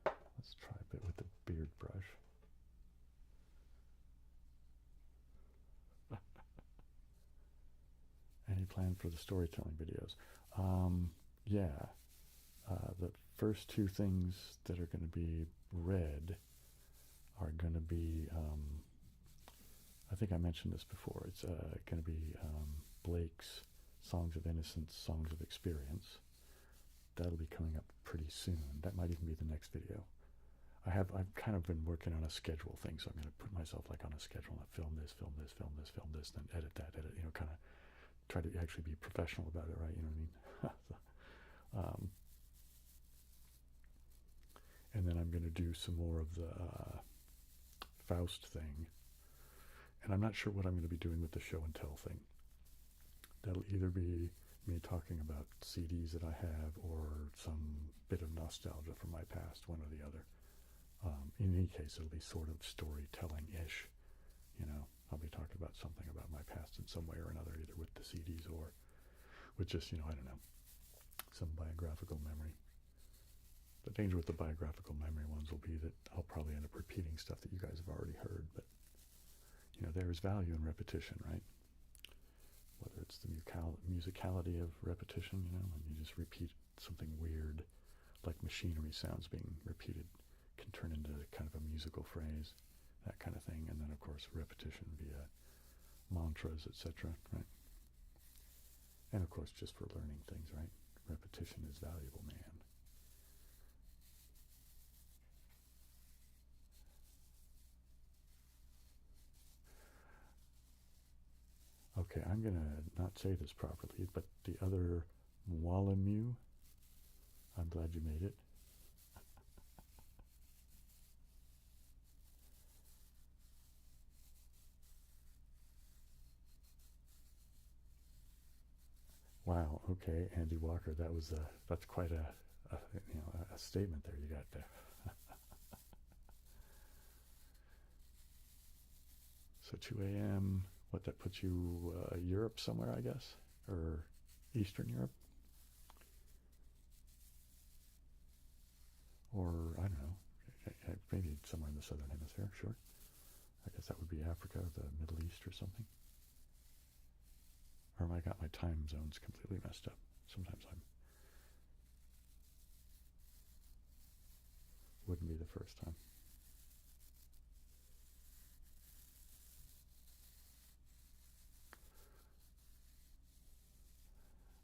Let's try a bit with the beard brush. Any plan for the storytelling videos? Yeah, the first two things that are going to be read are going to be, I think I mentioned this before, it's going to be Blake's Songs of Innocence, Songs of Experience. That'll be coming up pretty soon. That might even be the next video. I've kind of been working on a schedule thing, so I'm going to put myself like on a schedule and film this, film this, film this, film this, then edit that, edit, you know, kind of try to actually be professional about it, right? You know what I mean? And then I'm going to do some more of the Faust thing. And I'm not sure what I'm going to be doing with the show and tell thing. That'll either be me talking about CDs that I have or some bit of nostalgia from my past, one or the other. In any case, it'll be sort of storytelling-ish. You know, I'll be talking about something about my past in some way or another, either with the CDs or with just, you know, I don't know, some biographical memory. The danger with the biographical memory ones will be that I'll probably end up repeating stuff that you guys have already heard, but, you know, there is value in repetition, right? Whether it's the musicality of repetition, you know, and you just repeat something weird, like machinery sounds being repeated, can turn into kind of a musical phrase, that kind of thing. And then, of course, repetition via mantras, etc., right? And, of course, just for learning things, right? Repetition is valuable, man. Okay, I'm going to not say this properly, but the other Mwalamu, I'm glad you made it. Wow, okay, Andy Walker, that's quite a statement there you got there. So 2 a.m., what, that puts you Europe somewhere, I guess? Or Eastern Europe? Or, I don't know, maybe somewhere in the Southern Hemisphere, sure. I guess that would be Africa or the Middle East or something. Or have I got my time zones completely messed up? Sometimes wouldn't be the first time.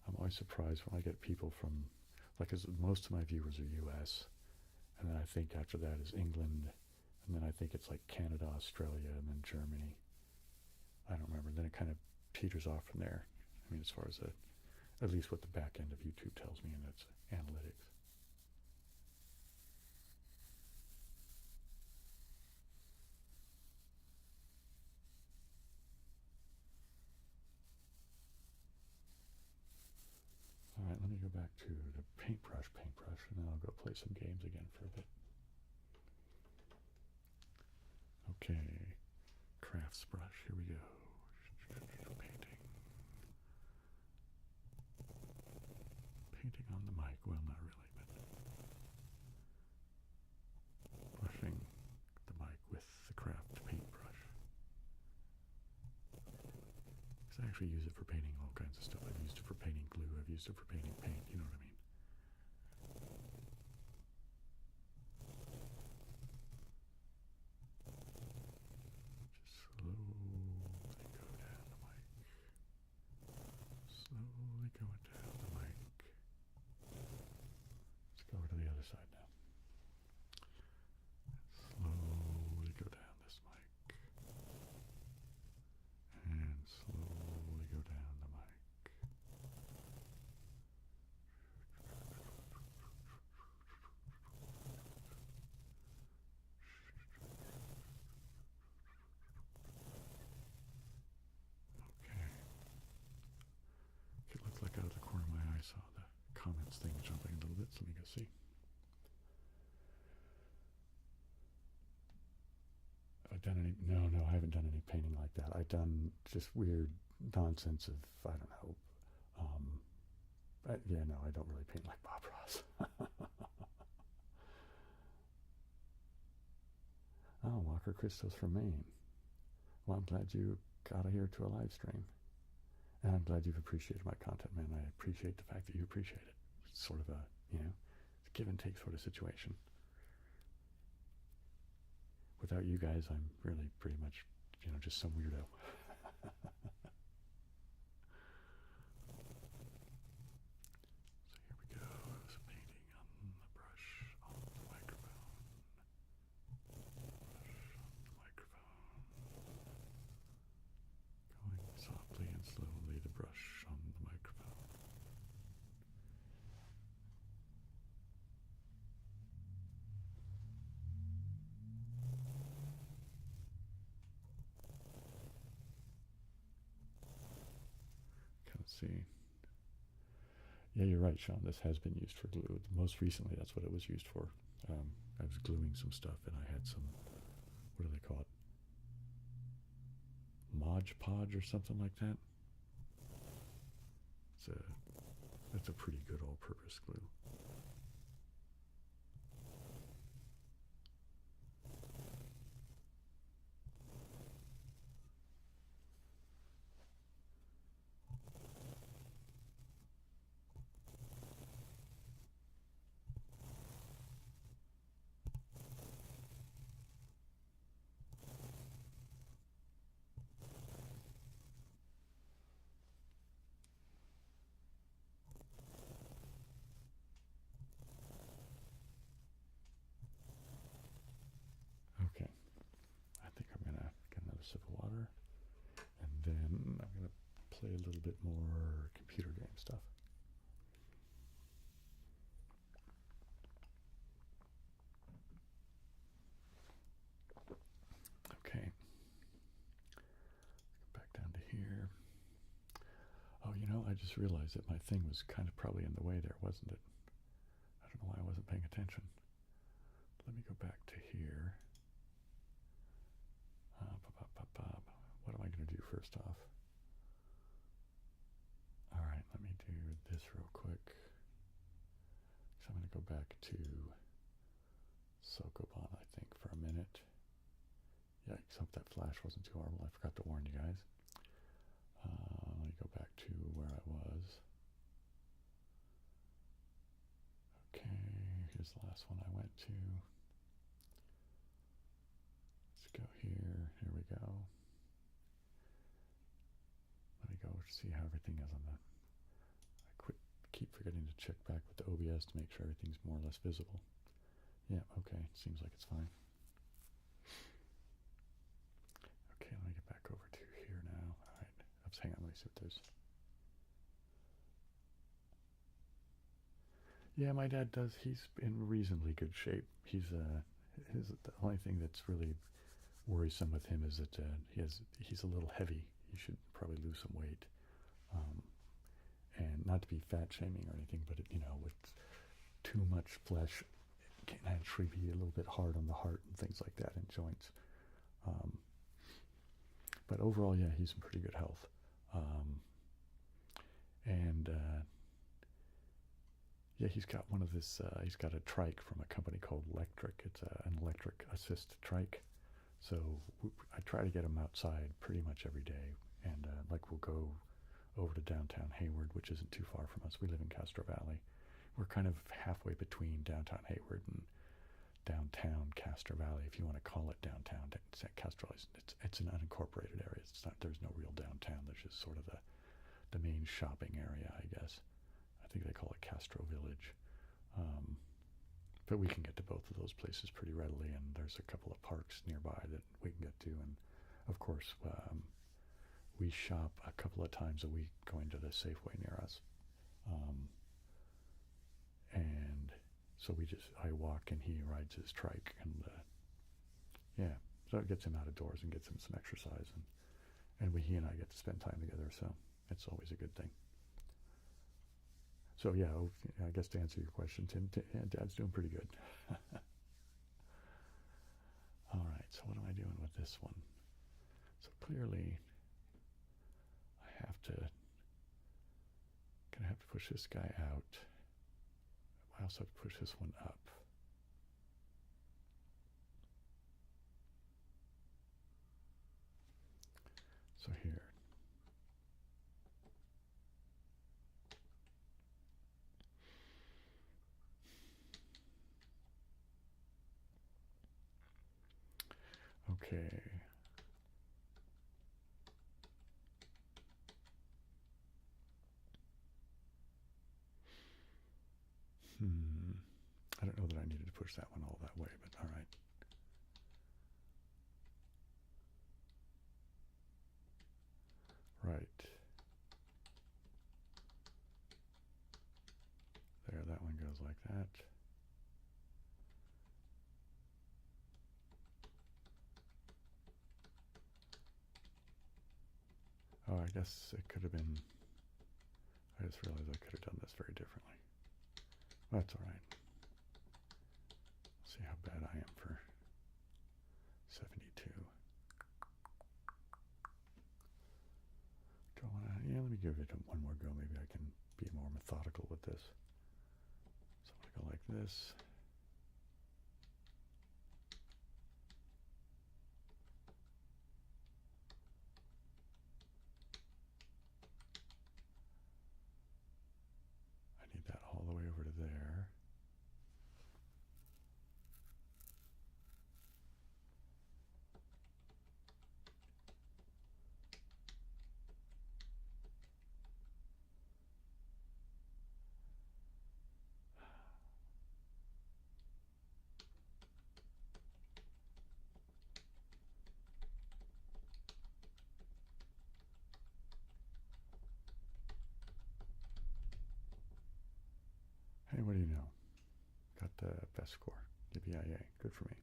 I'm always surprised when I get people from, like, most of my viewers are US, and then I think after that is England, and then I think it's like Canada, Australia, and then Germany. I don't remember. Then it kind of peters off from there. I mean, as far as at least what the back end of YouTube tells me, and its analytics. All right, let me go back to the paintbrush, and then I'll go play some games again for a bit. Okay, crafts brush, here we go. Painting on the mic, well, not really, but brushing the mic with the craft paintbrush. Because I actually use it for painting all kinds of stuff. I've used it for painting glue, I've used it for painting paint, you know what I mean? Just slowly go down the mic. Slowly going down the mic. habits. Let me go see. Have I done any? No, I haven't done any painting like that. I've done just weird nonsense of, I don't know. Yeah, no, I don't really paint like Bob Ross. Oh, Walker Christos from Maine. Well, I'm glad you got here to a live stream. And I'm glad you've appreciated my content, man. I appreciate the fact that you appreciate it. It's sort of a, it's a give and take sort of situation. Without you guys, I'm really pretty much, just some weirdo. So here we go. Some painting on the brush, on the microphone. Brush on the microphone. Going softly and slowly, the brush on the microphone. Let's see. Yeah, you're right, Sean. This has been used for glue. Most recently, that's what it was used for. I was gluing some stuff, and I had some, what do they call it? Mod Podge or something like that. That's a pretty good all-purpose glue. Okay, I think I'm gonna get another sip of water, and then I'm gonna play a little bit more computer game stuff. Okay, back down to here. Oh, I just realized that my thing was kind of probably in the way there, wasn't it? I don't know why I wasn't paying attention. Let me go back to here. What am I going to do first off? All right, let me do this real quick. So I'm going to go back to Sokoban, I think, for a minute. Yikes, hope that flash wasn't too horrible. I forgot to warn you guys. Let me go back to where I was. Okay, here's the last one I went to. Let's go here. Here we go. Let me go see how everything is on the... keep forgetting to check back with the OBS to make sure everything's more or less visible. Yeah, okay, seems like it's fine. Okay, let me get back over to here now. All right, hang on, let me see what there's... Yeah, my dad does. He's in reasonably good shape. The only thing that's really worrisome with him is that he's a little heavy. He should probably lose some weight. And not to be fat shaming or anything, but with too much flesh, it can actually be a little bit hard on the heart and things like that, and joints. But overall, yeah, he's in pretty good health. Yeah, he's got one of this, he's got a trike from a company called Electric. It's an electric assist trike. So I try to get him outside pretty much every day. And we'll go over to downtown Hayward, which isn't too far from us. We live in Castro Valley. We're kind of halfway between downtown Hayward and downtown Castro Valley, if you want to call it downtown. Castro, it's an unincorporated area. There's no real downtown. There's just sort of the main shopping area, I guess. I think they call it Castro Village. But we can get to both of those places pretty readily, and there's a couple of parks nearby that we can get to. And of course, we shop a couple of times a week going to the Safeway near us. And so I walk and he rides his trike, and yeah, so it gets him out of doors and gets him some exercise, and he and I get to spend time together, so it's always a good thing. So yeah, I guess to answer your question, Tim, yeah, Dad's doing pretty good. All right, so what am I doing with this one? So clearly, gonna have to push this guy out. I also have to push this one up. So here. Okay. I don't know that I needed to push that one all that way, but all right. Right. There, that one goes like that. Oh, I guess it could have been, I just realized I could have done this very differently. That's all right. See how bad I am for 72. Yeah, let me give it one more go. Maybe I can be more methodical with this. So I'm going to go like this. I need that all the way over to there. Hey, what do you know? Got the best score. DBIA. Good for me.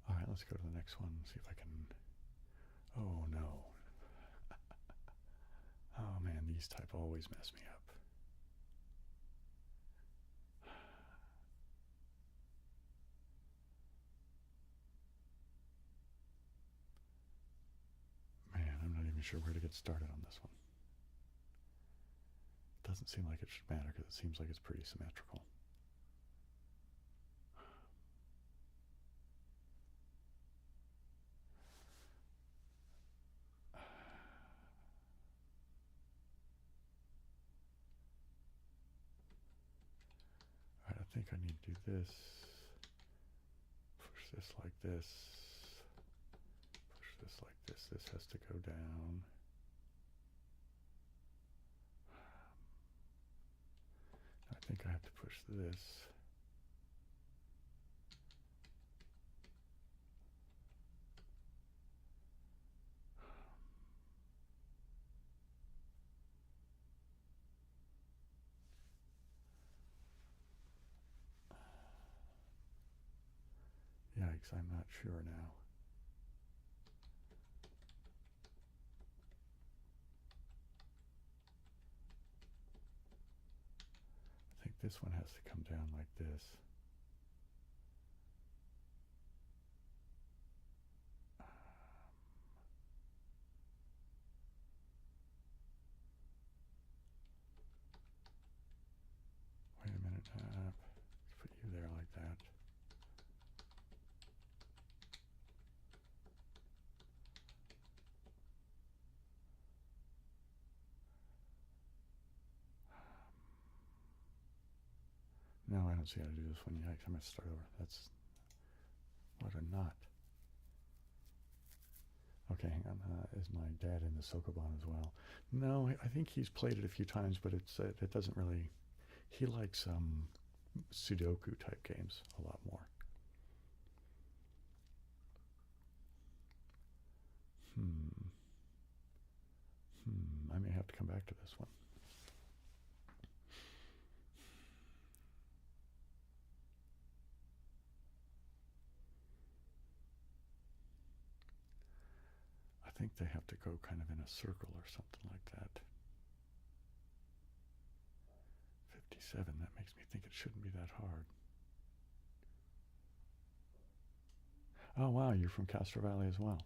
All right, let's go to the next one. See if I can. Oh, no. Oh, man, these type always mess me up. Man, I'm not even sure where to get started on this one. It doesn't seem like it should matter because it seems like it's pretty symmetrical. All right, I think I need to do this. Push this like this. Push this like this. This has to go down. I think I have to push this. Yikes, I'm not sure now. I think this one has to come down like this. Wait a minute. Let's put you there like that. No, I don't see how to do this one. Yikes, I'm going to start over. That's what a knot. Okay, hang on. Is my dad in the Sokoban as well? No, I think he's played it a few times, but it doesn't really. He likes Sudoku type games a lot more. I may have to come back to this one. I think they have to go kind of in a circle or something like that. 57, that makes me think it shouldn't be that hard. Oh wow, you're from Castro Valley as well.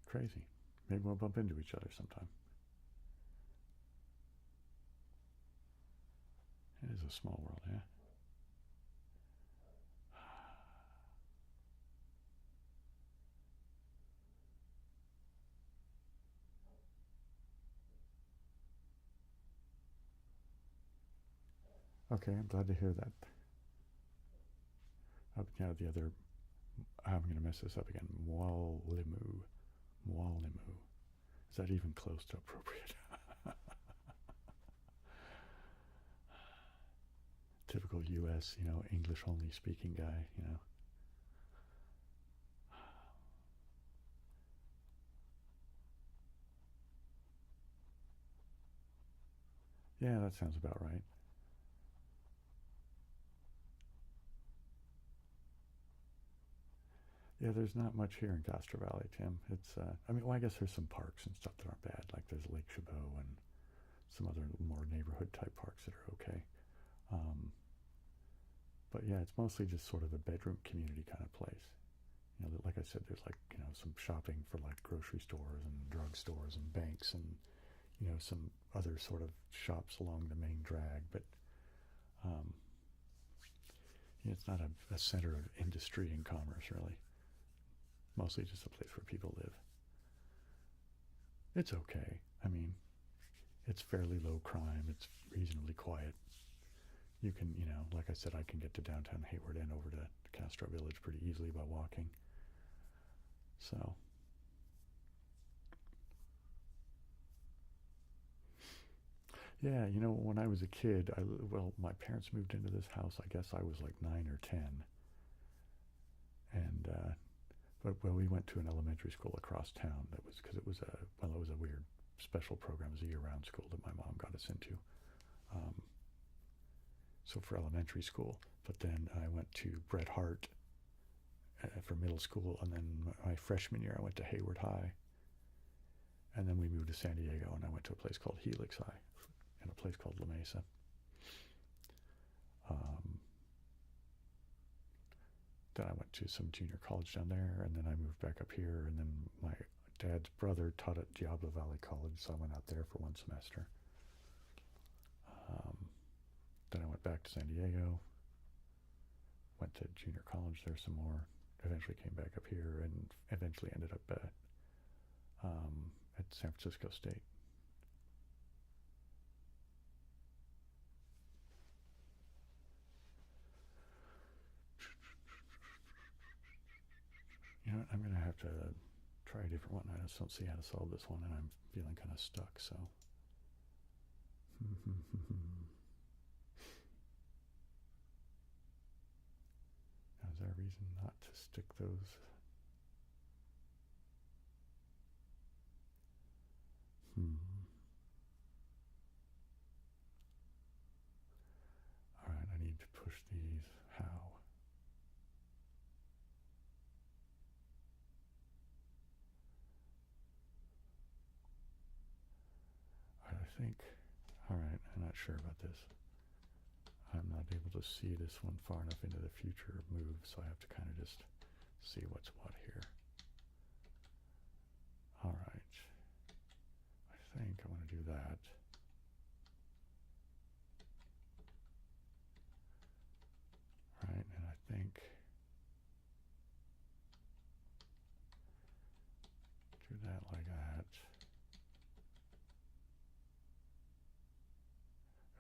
Crazy. Maybe we'll bump into each other sometime. It is a small world, yeah. Okay, I'm glad to hear that. Yeah, the other, I'm going to mess this up again. Mwalimu. Mwalimu. Is that even close to appropriate? Typical U.S., English only speaking guy. Yeah, that sounds about right. Yeah, there's not much here in Castro Valley, Tim. It's, I guess there's some parks and stuff that aren't bad. Like there's Lake Chabot and some other more neighborhood type parks that are okay. Um, but yeah, it's mostly just sort of a bedroom community kind of place. Like I said, there's like, some shopping for like grocery stores and drug stores and banks and, some other sort of shops along the main drag. But um, it's not a center of industry and commerce, really. Mostly just a place where people live. It's okay. I mean, it's fairly low crime. It's reasonably quiet. You can, like I said, I can get to downtown Hayward and over to Castro Village pretty easily by walking. So, yeah, when I was a kid, my parents moved into this house. I guess I was like 9 or 10, and but we went to an elementary school across town. That was because it was a weird special program. It was a year-round school that my mom got us into. Um, so for elementary school, but then I went to Bret Hart for middle school, and then my freshman year I went to Hayward High, and then we moved to San Diego, and I went to a place called Helix High and a place called La Mesa. Then I went to some junior college down there, and then I moved back up here, and then my dad's brother taught at Diablo Valley College, so I went out there for one semester. Then I went back to San Diego, went to junior college there some more, eventually came back up here, and eventually ended up at San Francisco State. I'm going to have to try a different one. I just don't see how to solve this one, and I'm feeling kind of stuck, so. Now, is there a reason not to stick those? All right, I need to push these. How? I think, all right, I'm not sure about this. I'm not able to see this one far enough into the future move, so I have to kind of just see what's what here. All right, I think I want to do that. All right, and I think do that like that.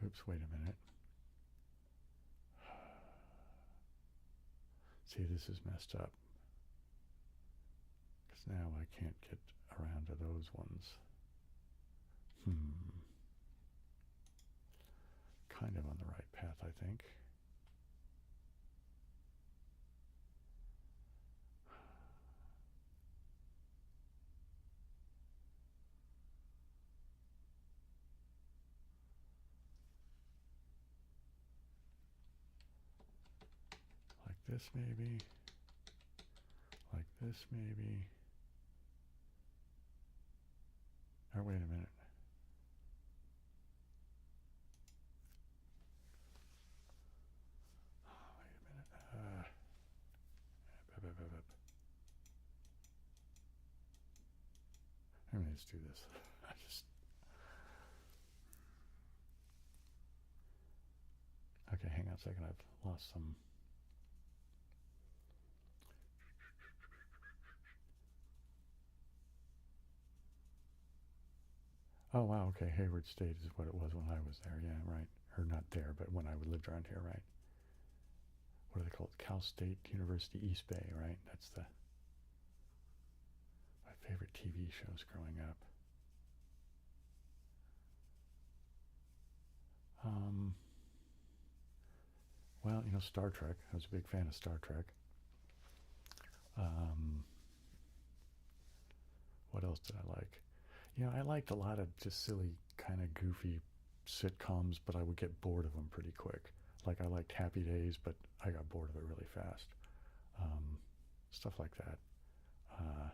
Oops, wait a minute. See, this is messed up. Because now I can't get around to those ones. Kind of on the right path, I think. Like this maybe. Like this maybe. Or wait a minute. Let me just do this. I just okay. Hang on a second. I've lost some. Oh wow. Okay, Hayward State is what it was when I was there. Yeah, right. Or not there, but when I lived around here, right? What are they called? Cal State University East Bay, right? That's my favorite TV shows growing up. Um, well, Star Trek. I was a big fan of Star Trek. Um, what else did I like? I liked a lot of just silly, kind of goofy sitcoms, but I would get bored of them pretty quick. Like I liked Happy Days, but I got bored of it really fast. Um, Stuff like that. Uh,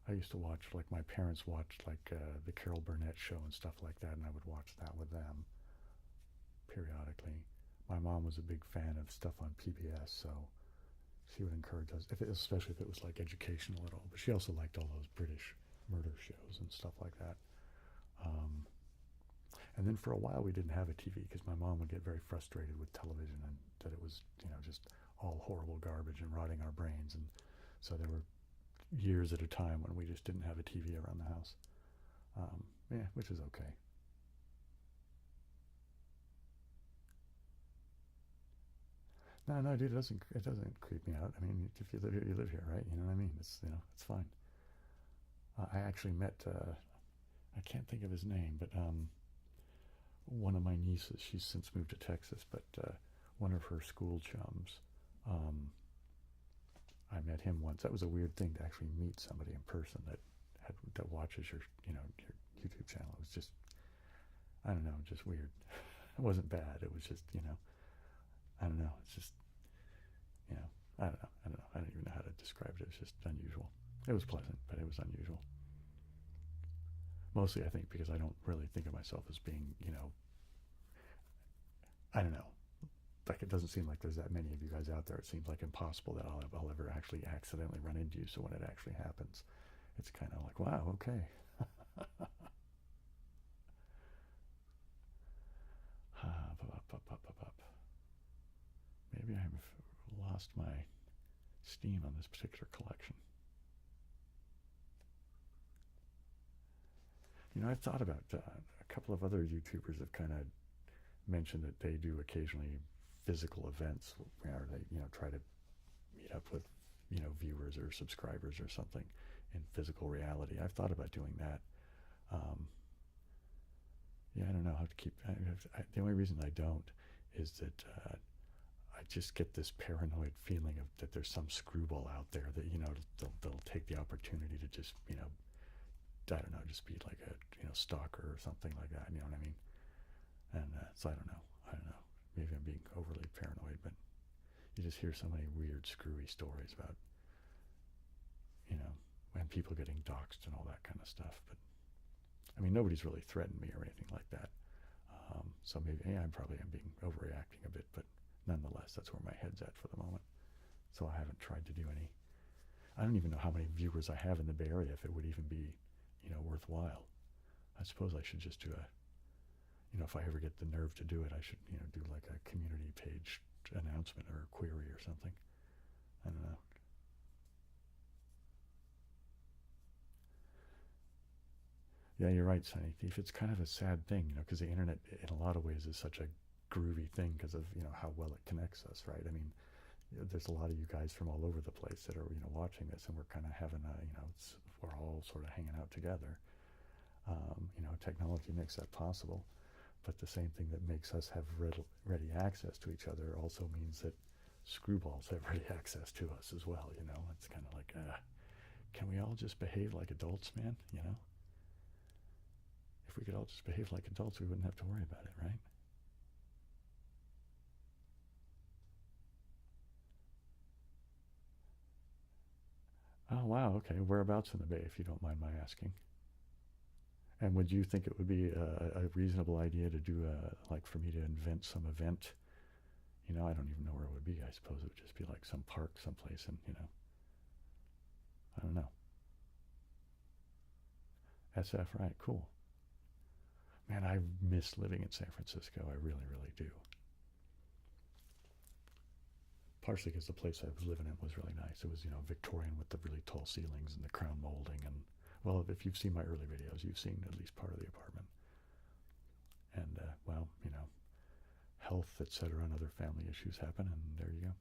I used to watch, like my parents watched, like the Carol Burnett show and stuff like that, and I would watch that with them periodically. My mom was a big fan of stuff on PBS, so she would encourage us, especially if it was like educational at all. But she also liked all those British murder shows and stuff like that. Um, and then for a while we didn't have a TV because my mom would get very frustrated with television and that it was, just all horrible garbage and rotting our brains. And so there were years at a time when we just didn't have a TV around the house. Yeah, which is okay. No, no, dude, it doesn't creep me out. I mean, if you live here, you live here, right? You know what I mean? It's fine. I actually met, I can't think of his name, but one of my nieces, she's since moved to Texas, but one of her school chums, um, I met him once. That was a weird thing to actually meet somebody in person that watches your YouTube channel. It was just, I don't know, just weird. It wasn't bad. It was just, I don't know. It's just, I don't know. I don't know. I don't even know how to describe it. It was just unusual. It was pleasant, but it was unusual. Mostly, I think, because I don't really think of myself as being, I don't know. Like, it doesn't seem like there's that many of you guys out there. It seems like impossible that I'll ever actually accidentally run into you. So when it actually happens, it's kind of like, wow, okay. Maybe I've lost my steam on this particular collection. I've thought about a couple of other YouTubers have kind of mentioned that they do occasionally physical events where they, try to meet up with, viewers or subscribers or something in physical reality. I've thought about doing that. Um, yeah, I don't know how to keep. The only reason I don't is that I just get this paranoid feeling of that there's some screwball out there that they'll take the opportunity to just I don't know, just be like a stalker or something like that. You know what I mean? And so I don't know. Maybe I'm being overly paranoid, but you just hear so many weird, screwy stories about when people getting doxxed and all that kind of stuff. But I mean, nobody's really threatened me or anything like that. So maybe I'm being overreacting a bit, but nonetheless, that's where my head's at for the moment. So I haven't tried to do any. I don't even know how many viewers I have in the Bay Area, if it would even be, worthwhile. I suppose I should just do if I ever get the nerve to do it, I should, do like a community page announcement or a query or something. I don't know. Yeah, you're right, Sunny Thief. It's kind of a sad thing, because the internet, in a lot of ways, is such a groovy thing because of how well it connects us, right? I mean, there's a lot of you guys from all over the place that are watching this, and we're kind of having a we're all sort of hanging out together. Technology makes that possible, but the same thing that makes us have ready access to each other also means that screwballs have ready access to us as well. It's kind of like, can we all just behave like adults, man? If we could all just behave like adults, we wouldn't have to worry about it, right? Oh, wow. Okay. Whereabouts in the Bay, if you don't mind my asking? And would you think it would be a reasonable idea to do like for me to invent some event? I don't even know where it would be. I suppose it would just be like some park someplace, and I don't know. SF, right? Cool. Man, I miss living in San Francisco. I really, really do. Partially because the place I was living in was really nice. It was, Victorian with the really tall ceilings and the crown molding. And, well, if you've seen my early videos, you've seen at least part of the apartment. And, well, health, etc., and other family issues happen, and there you go.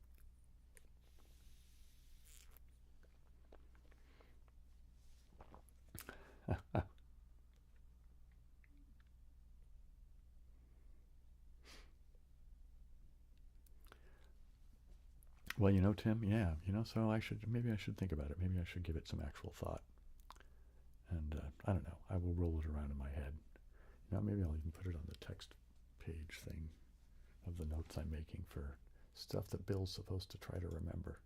Well, Tim, yeah, so maybe I should think about it. Maybe I should give it some actual thought. And I don't know. I will roll it around in my head. Maybe I'll even put it on the text page thing of the notes I'm making for stuff that Bill's supposed to try to remember.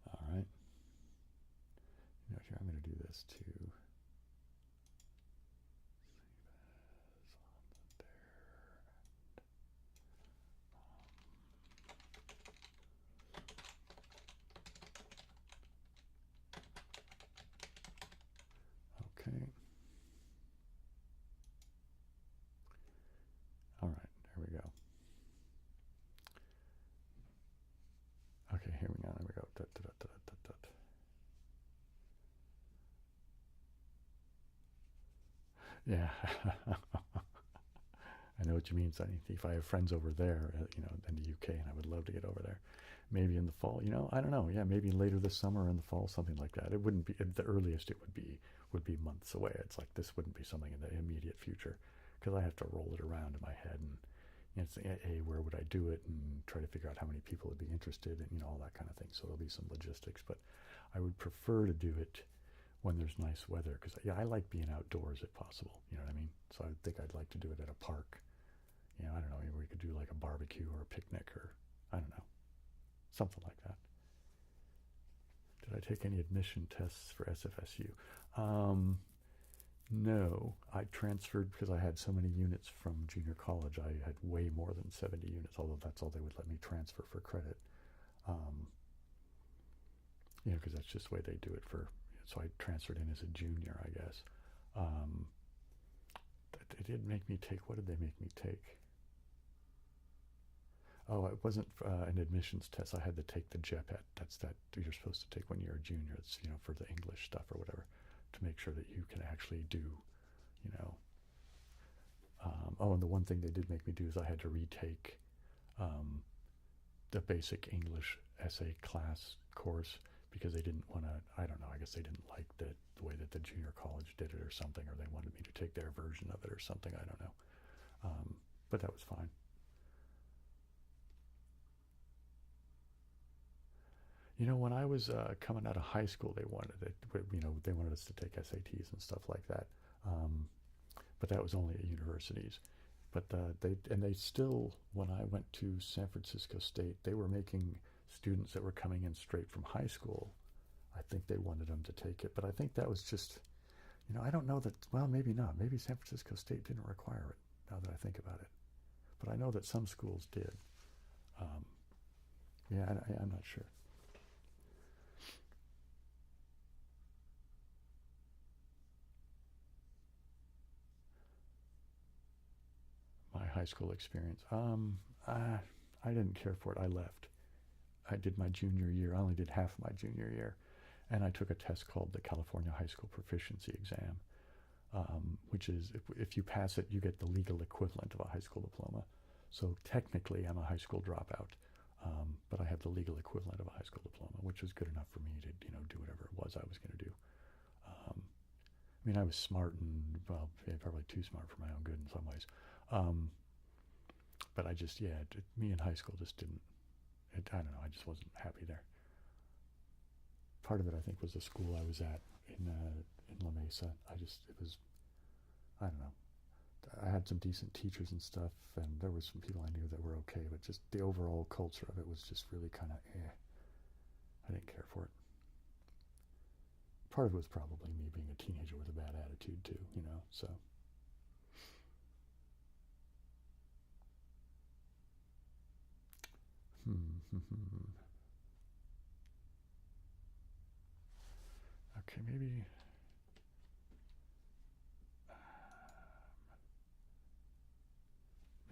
All right. Here I'm going to do this too. Okay. All right, there we go. Okay, here we go. There we go. Yeah. I know what you mean, Sonny. If I have friends over there, in the UK, and I would love to get over there. Maybe in the fall, I don't know. Yeah, maybe later this summer or in the fall, something like that. It wouldn't be the earliest. It would be months away. It's like this wouldn't be something in the immediate future because I have to roll it around in my head and where would I do it and try to figure out how many people would be interested and all that kind of thing. So there'll be some logistics, but I would prefer to do it when there's nice weather because I like being outdoors if possible. You know what I mean? So I think I'd like to do it at a park. I don't know, maybe we could do like a barbecue or a picnic or I don't know, something like that. Did I take any admission tests for SFSU? No, I transferred because I had so many units from junior college. I had way more than 70 units, although that's all they would let me transfer for credit. Because that's just the way they do it so I transferred in as a junior, I guess. They did make me take, what did they make me take? Oh, it wasn't an admissions test. I had to take the JEPET. That's that you're supposed to take when you're a junior. It's, for the English stuff or whatever, to make sure that you can actually do, and the one thing they did make me do is I had to retake the basic English essay class course because they didn't want to, I don't know, I guess they didn't like the way that the junior college did it or something, or they wanted me to take their version of it or something, I don't know. But that was fine. When I was coming out of high school, they wanted it. They wanted us to take SATs and stuff like that. But that was only at universities. But they still, when I went to San Francisco State, they were making students that were coming in straight from high school. I think they wanted them to take it, but I think that was just, I don't know that. Well, maybe not. Maybe San Francisco State didn't require it. Now that I think about it, but I know that some schools did. Yeah, I'm not sure. My high school experience. I didn't care for it. I left. I did my junior year. I only did half my junior year, and I took a test called the California High School Proficiency Exam, which is if you pass it, you get the legal equivalent of a high school diploma. So technically, I'm a high school dropout, but I have the legal equivalent of a high school diploma, which was good enough for me to do whatever it was I was going to do. I was smart and probably too smart for my own good in some ways. But I just, me in high school just didn't, I don't know, I just wasn't happy there. Part of it, I think, was the school I was at in La Mesa. It was, I don't know. I had some decent teachers and stuff, and there were some people I knew that were okay, but just the overall culture of it was just really kind of I didn't care for it. Part of it was probably me being a teenager with a bad attitude too, so. Okay, maybe.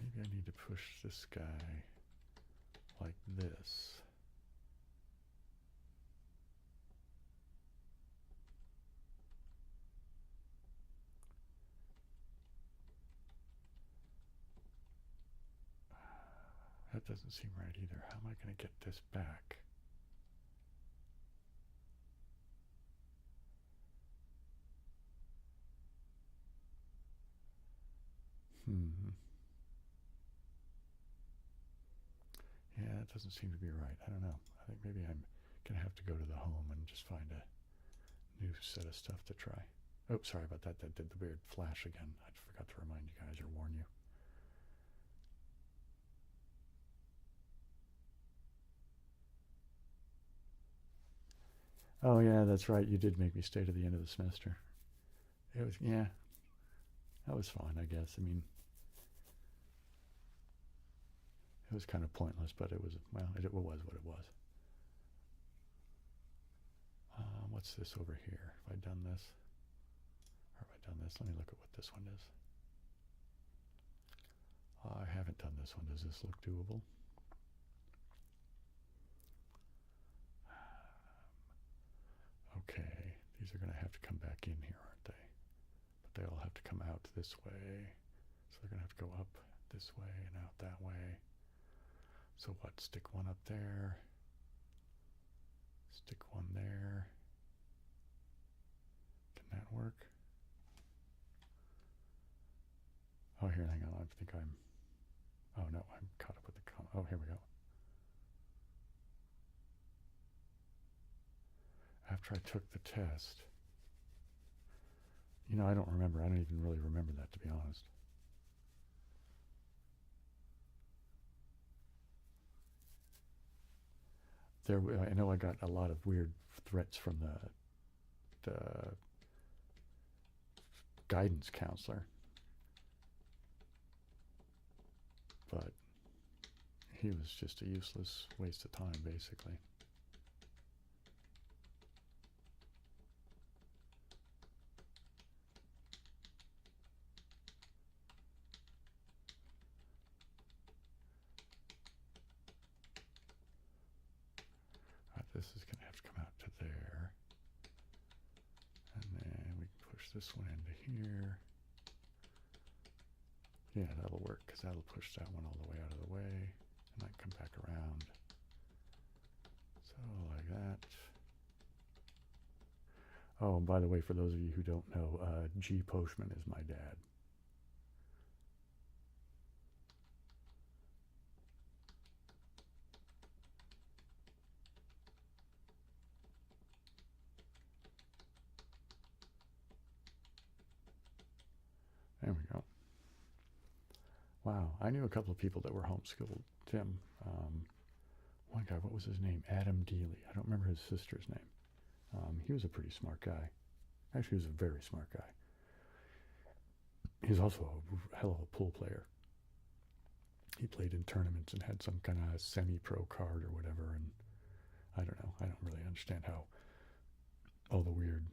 Maybe I need to push this guy like this. That doesn't seem right either. How am I going to get this back? Yeah, that doesn't seem to be right. I don't know. I think maybe I'm going to have to go to the home and just find a new set of stuff to try. Oh, sorry about that. That did the weird flash again. I forgot to remind you guys or warn you. Oh, yeah, that's right. You did make me stay to the end of the semester. It was, yeah, that was fine, I guess. I mean, it was kind of pointless, but it was, well, it was what it was. What's this over here? Have I done this? Or have I done this? Let me look at what this one is. I haven't done this one. Does this look doable? Okay, these are going to have to come back in here, aren't they? But they all have to come out this way. So they're going to have to go up this way and out that way. So what? Stick one up there. Stick one there. Can that work? Oh, here, hang on. I think I'm... Oh, no, I'm caught up with the... Oh, here we go. After I took the test... You know, I don't remember. I don't even really remember that, to be honest. I know I got a lot of weird threats from the guidance counselor, but he was just a useless waste of time, basically. This is going to have to come out to there. And then we can push this one into here. Yeah, that'll work because that'll push that one all the way out of the way. And I can come back around. So like that. Oh, and by the way, for those of you who don't know, G. Postman is my dad. There we go. Wow, I knew a couple of people that were homeschooled. Tim, one guy, what was his name? Adam Dealey. I don't remember his sister's name. He was a pretty smart guy. Actually, he was a very smart guy. He was also a hell of a pool player. He played in tournaments and had some kind of semi-pro card or whatever, and I don't know. I don't really understand how all the weird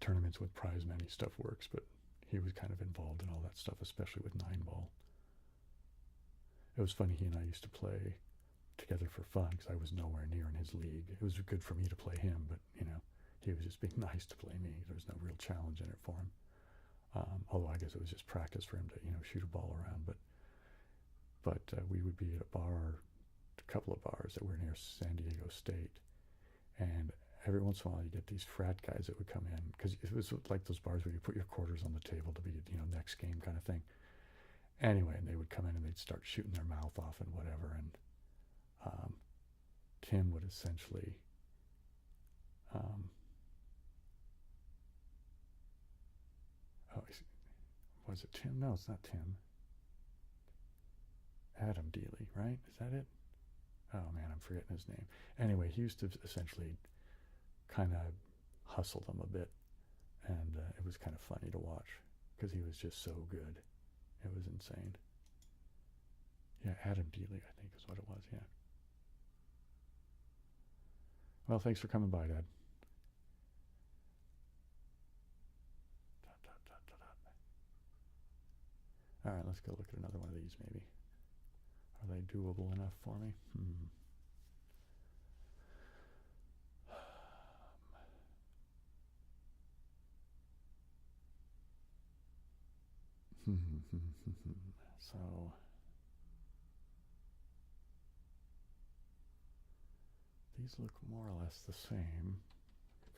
tournaments with prize money stuff works, but he was kind of involved in all that stuff, especially with 9-ball. It was funny, he and I used to play together for fun because I was nowhere near in his league. It was good for me to play him, but, you know, he was just being nice to play me. There was no real challenge in it for him. Although I guess it was just practice for him to, you know, shoot a ball around. But we would be at a bar, a couple of bars that were near San Diego State, and every once in a while you get these frat guys that would come in, because it was like those bars where you put your quarters on the table to be, you know, next game kind of thing. Anyway, and they would come in and they'd start shooting their mouth off and whatever, and Tim would essentially was it Tim? No, it's not Tim. Adam Dealey, right? Is that it? Oh man, I'm forgetting his name. Anyway, he used to essentially kind of hustle them a bit, and it was kind of funny to watch because he was just so good. It was insane. Yeah, Adam Dealey, I think is what it was, yeah. Well, thanks for coming by, Dad. All right, let's go look at another one of these, maybe. Are they doable enough for me? So these look more or less the same.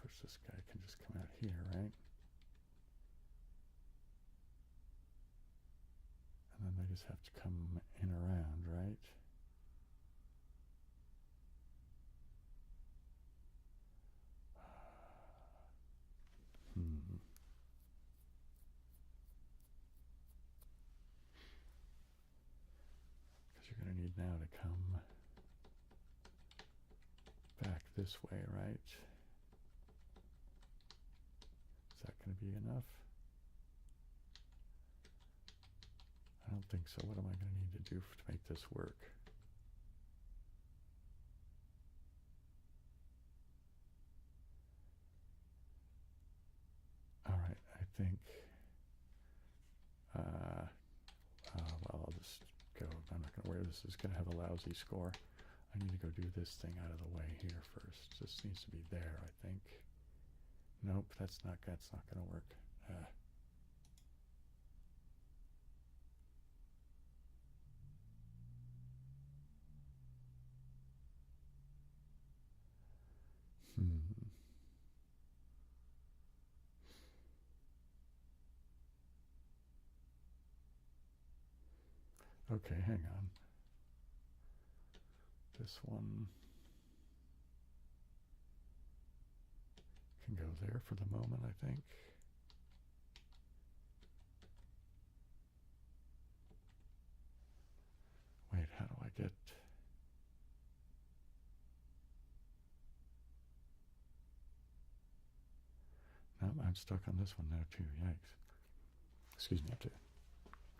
Push this guy, can just come out here, right? And then they just have to come in around, right? Because you're going to need now to come back this way, right? Is that going to be enough? I don't think so. What am I going to need to do to make this work? All right, I think, well, I'll just go. I'm not going to worry. This is going to have a lousy score. I need to go do this thing out of the way here first. This needs to be there, I think. Nope, that's not going to work. Okay, hang on. This one can go there for the moment, I think. Wait, how do I get... No, I'm stuck on this one now too, yikes. Excuse me, I have to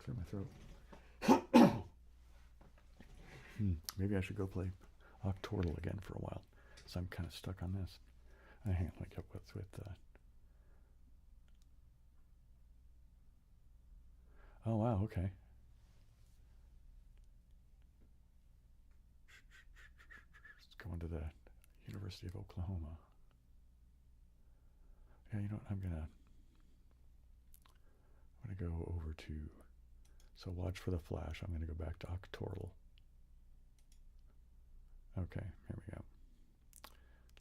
clear my throat. Maybe I should go play Octortle again for a while. So I'm kind of stuck on this. I can't link up with oh wow, okay. Let's go into the University of Oklahoma. Yeah, you know what, I'm gonna go over to, so watch for the flash. I'm gonna go back to Octortle. Okay, here we go.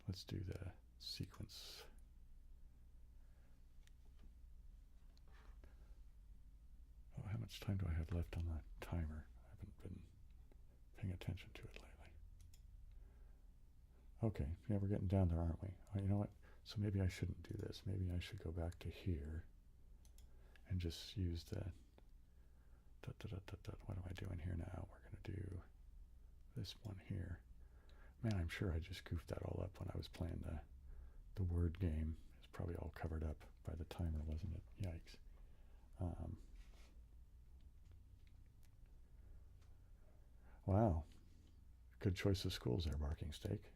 Let's do the sequence. Oh, how much time do I have left on the timer? I haven't been paying attention to it lately. Okay, yeah, we're getting down there, aren't we? Oh, you know what? So maybe I shouldn't do this. Maybe I should go back to here and just use the... What am I doing here now? We're going to do this one here. Man, I'm sure I just goofed that all up when I was playing the word game. It's probably all covered up by the timer, wasn't it? Yikes. Wow. Good choice of schools there, Barking Steak.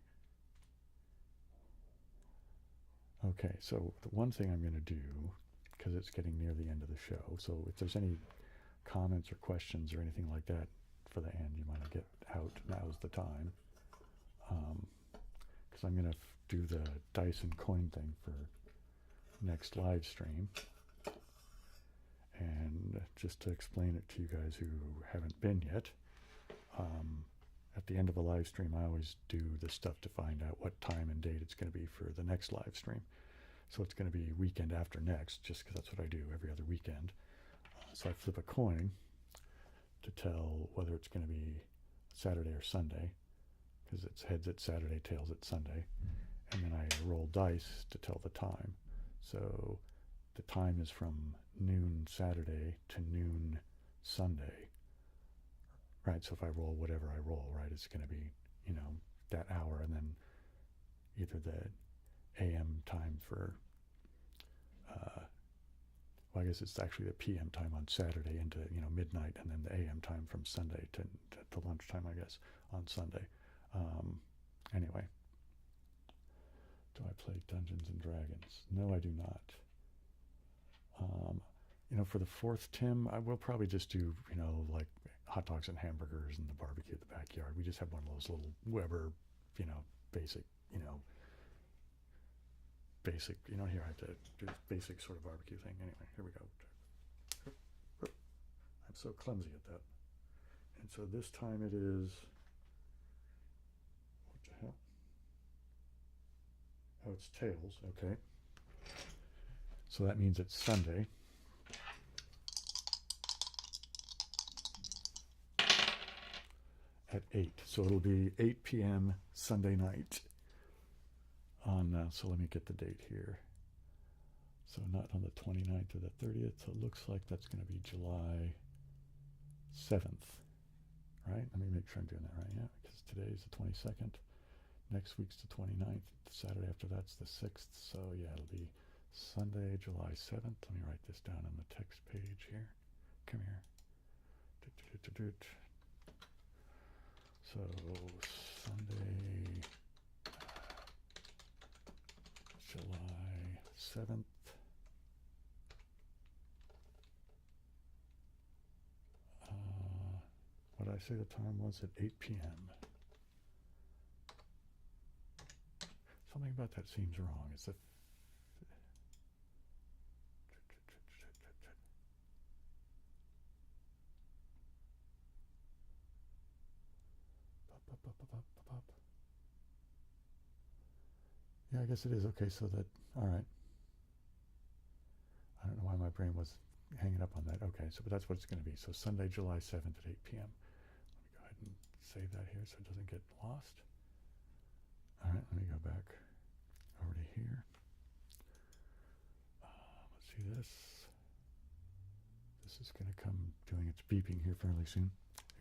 Okay, so the one thing I'm going to do, because it's getting near the end of the show, so if there's any comments or questions or anything like that for the end, you want to get out, now's the time. Because I'm going to do the dice and coin thing for next live stream. And just to explain it to you guys who haven't been yet, at the end of a live stream, I always do the stuff to find out what time and date it's going to be for the next live stream. So it's going to be weekend after next, just because that's what I do every other weekend. So I flip a coin to tell whether it's going to be Saturday or Sunday, because it's heads at Saturday, tails at Sunday. And then I roll dice to tell the time. So the time is from noon Saturday to noon Sunday. Right, so if I roll whatever I roll, right, it's going to be, you know, that hour, and then either the AM time for, well, I guess it's actually the PM time on Saturday into, you know, midnight, and then the AM time from Sunday to lunchtime, I guess, on Sunday. Anyway, Do I play Dungeons and Dragons? No, I do not. You know, for the fourth Tim, I will probably just do, you know, like hot dogs and hamburgers and the barbecue at the backyard. We just have one of those little Weber, you know, basic, you know, here I have to do this basic sort of barbecue thing. Anyway, here we go. I'm so clumsy at that. And so this time it is, what the hell? Oh, it's tails, okay. So that means it's Sunday. At 8. So it'll be 8 p.m. Sunday night. So let me get the date here. So not on the 29th or the 30th. So it looks like that's going to be July 7th. Right? Let me make sure I'm doing that right. Yeah, because today's the 22nd. Next week's the 29th. The Saturday after that's the 6th. So yeah, it'll be Sunday, July 7th. Let me write this down on the text page here. Come here. So Sunday, July 7th. What did I say the time was? At 8 p.m. Something about that seems wrong. It's the yeah, I guess it is. Okay, so that, all right. I don't know why my brain was hanging up on that. Okay, so but that's what it's going to be. So Sunday, July 7th at 8 p.m. Let me go ahead and save that here so it doesn't get lost. All right, let me go back over to here. Let's see this. This is going to come doing its beeping here fairly soon.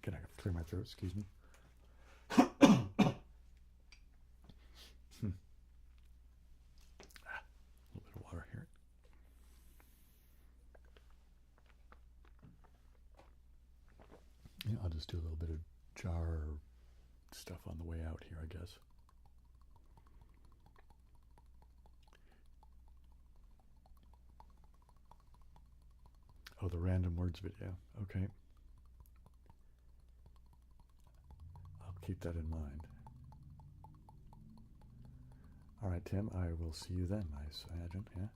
Again, I got to clear my throat, excuse me. Yeah, I'll just do a little bit of jar stuff on the way out here, I guess. Oh, the random words video. Okay. I'll keep that in mind. All right, Tim, I will see you then, I imagine, yeah?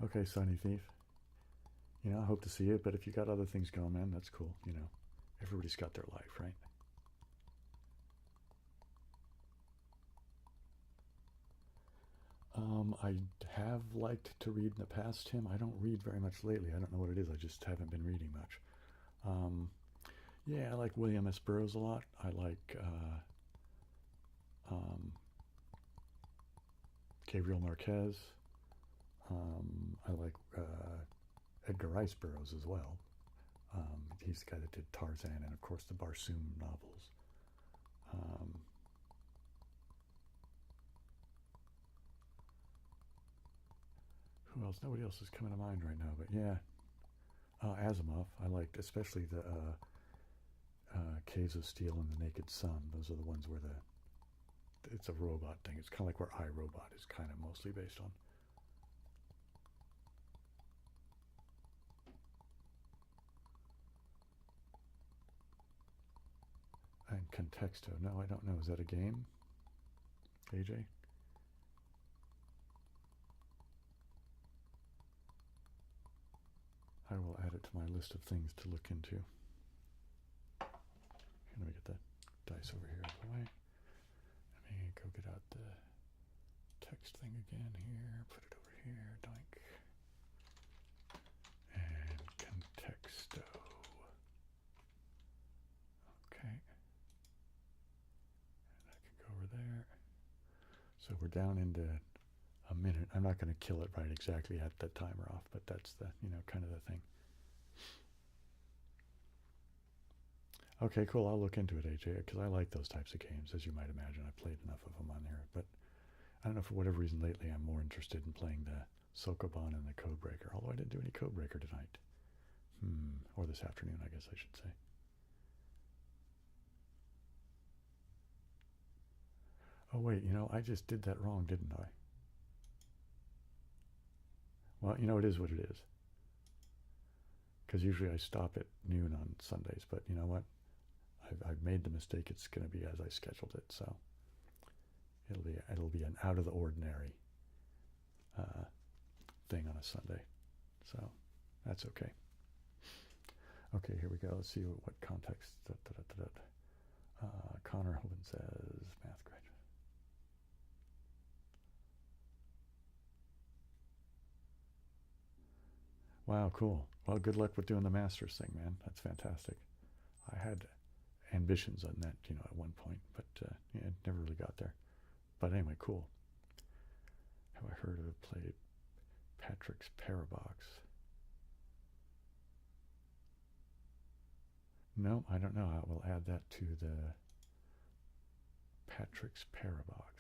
Okay, Sunny Thief. You know, I hope to see you, but if you got other things going, man, that's cool. You know, everybody's got their life, right? I have liked to read in the past, Tim. I don't read very much lately. I don't know what it is. I just haven't been reading much. Yeah, I like William S. Burroughs a lot. I like Gabriel Marquez. I like Edgar Rice Burroughs as well. He's the guy that did Tarzan and, of course, the Barsoom novels. Who else? Nobody else is coming to mind right now, but yeah. Asimov. I liked especially the Caves of Steel and the Naked Sun. Those are the ones where it's a robot thing. It's kind of like where iRobot is kind of mostly based on. And Contexto. No, I don't know. Is that a game? AJ? I will add it to my list of things to look into. Let me get that dice over here out of the way. Let me go get out the text thing again here. Put it over here. Doink. And Contexto. Okay. And I can go over there. So we're down into a minute. I'm not going to kill it right exactly at the timer off, but that's the, you know, kind of the thing. Okay, cool. I'll look into it, AJ, because I like those types of games, as you might imagine. I've played enough of them on here, but I don't know, for whatever reason lately I'm more interested in playing the Sokoban and the Codebreaker, although I didn't do any Codebreaker tonight. Or this afternoon, I guess I should say. Oh, wait, I just did that wrong, didn't I? Well, it is what it is. Because usually I stop at noon on Sundays, but you know what? I've made the mistake. It's going to be as I scheduled it, so it'll be an out of the ordinary uh, thing on a Sunday, so that's okay. Okay, here we go. Let's see what context. Connor Hoven says math graduate. Wow, cool. Well, good luck with doing the master's thing, man. That's fantastic. I had ambitions on that, at one point, but yeah, it never really got there. But anyway, cool. Have I heard of played Patrick's Parabox? No, I don't know. I will add that to the Patrick's Parabox.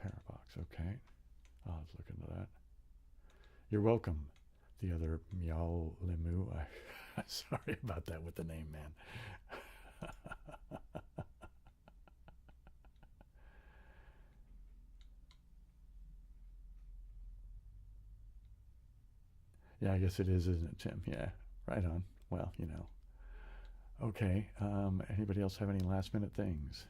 Parabox, okay. I'll have to look into that. You're welcome. The other Meow Limu. I'm sorry about that with the name, man. Yeah, I guess it is, isn't it, Tim? Yeah, right on. Well, Okay, anybody else have any last minute things?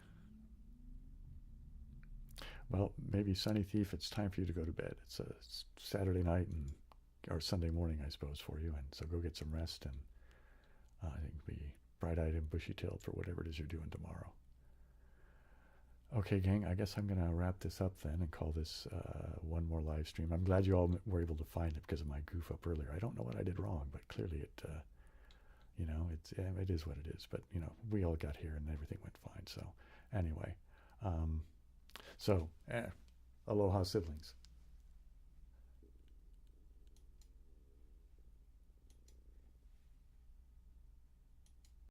Well, maybe Sunny Thief, it's time for you to go to bed. It's a Saturday night or Sunday morning, I suppose, for you, and so go get some rest and I think be bright-eyed and bushy-tailed for whatever it is you're doing tomorrow. Okay, gang, I guess I'm going to wrap this up then and call this one more live stream. I'm glad you all were able to find it because of my goof up earlier. I don't know what I did wrong, but clearly it is what it is. But, we all got here and everything went fine. So, anyway, aloha, siblings.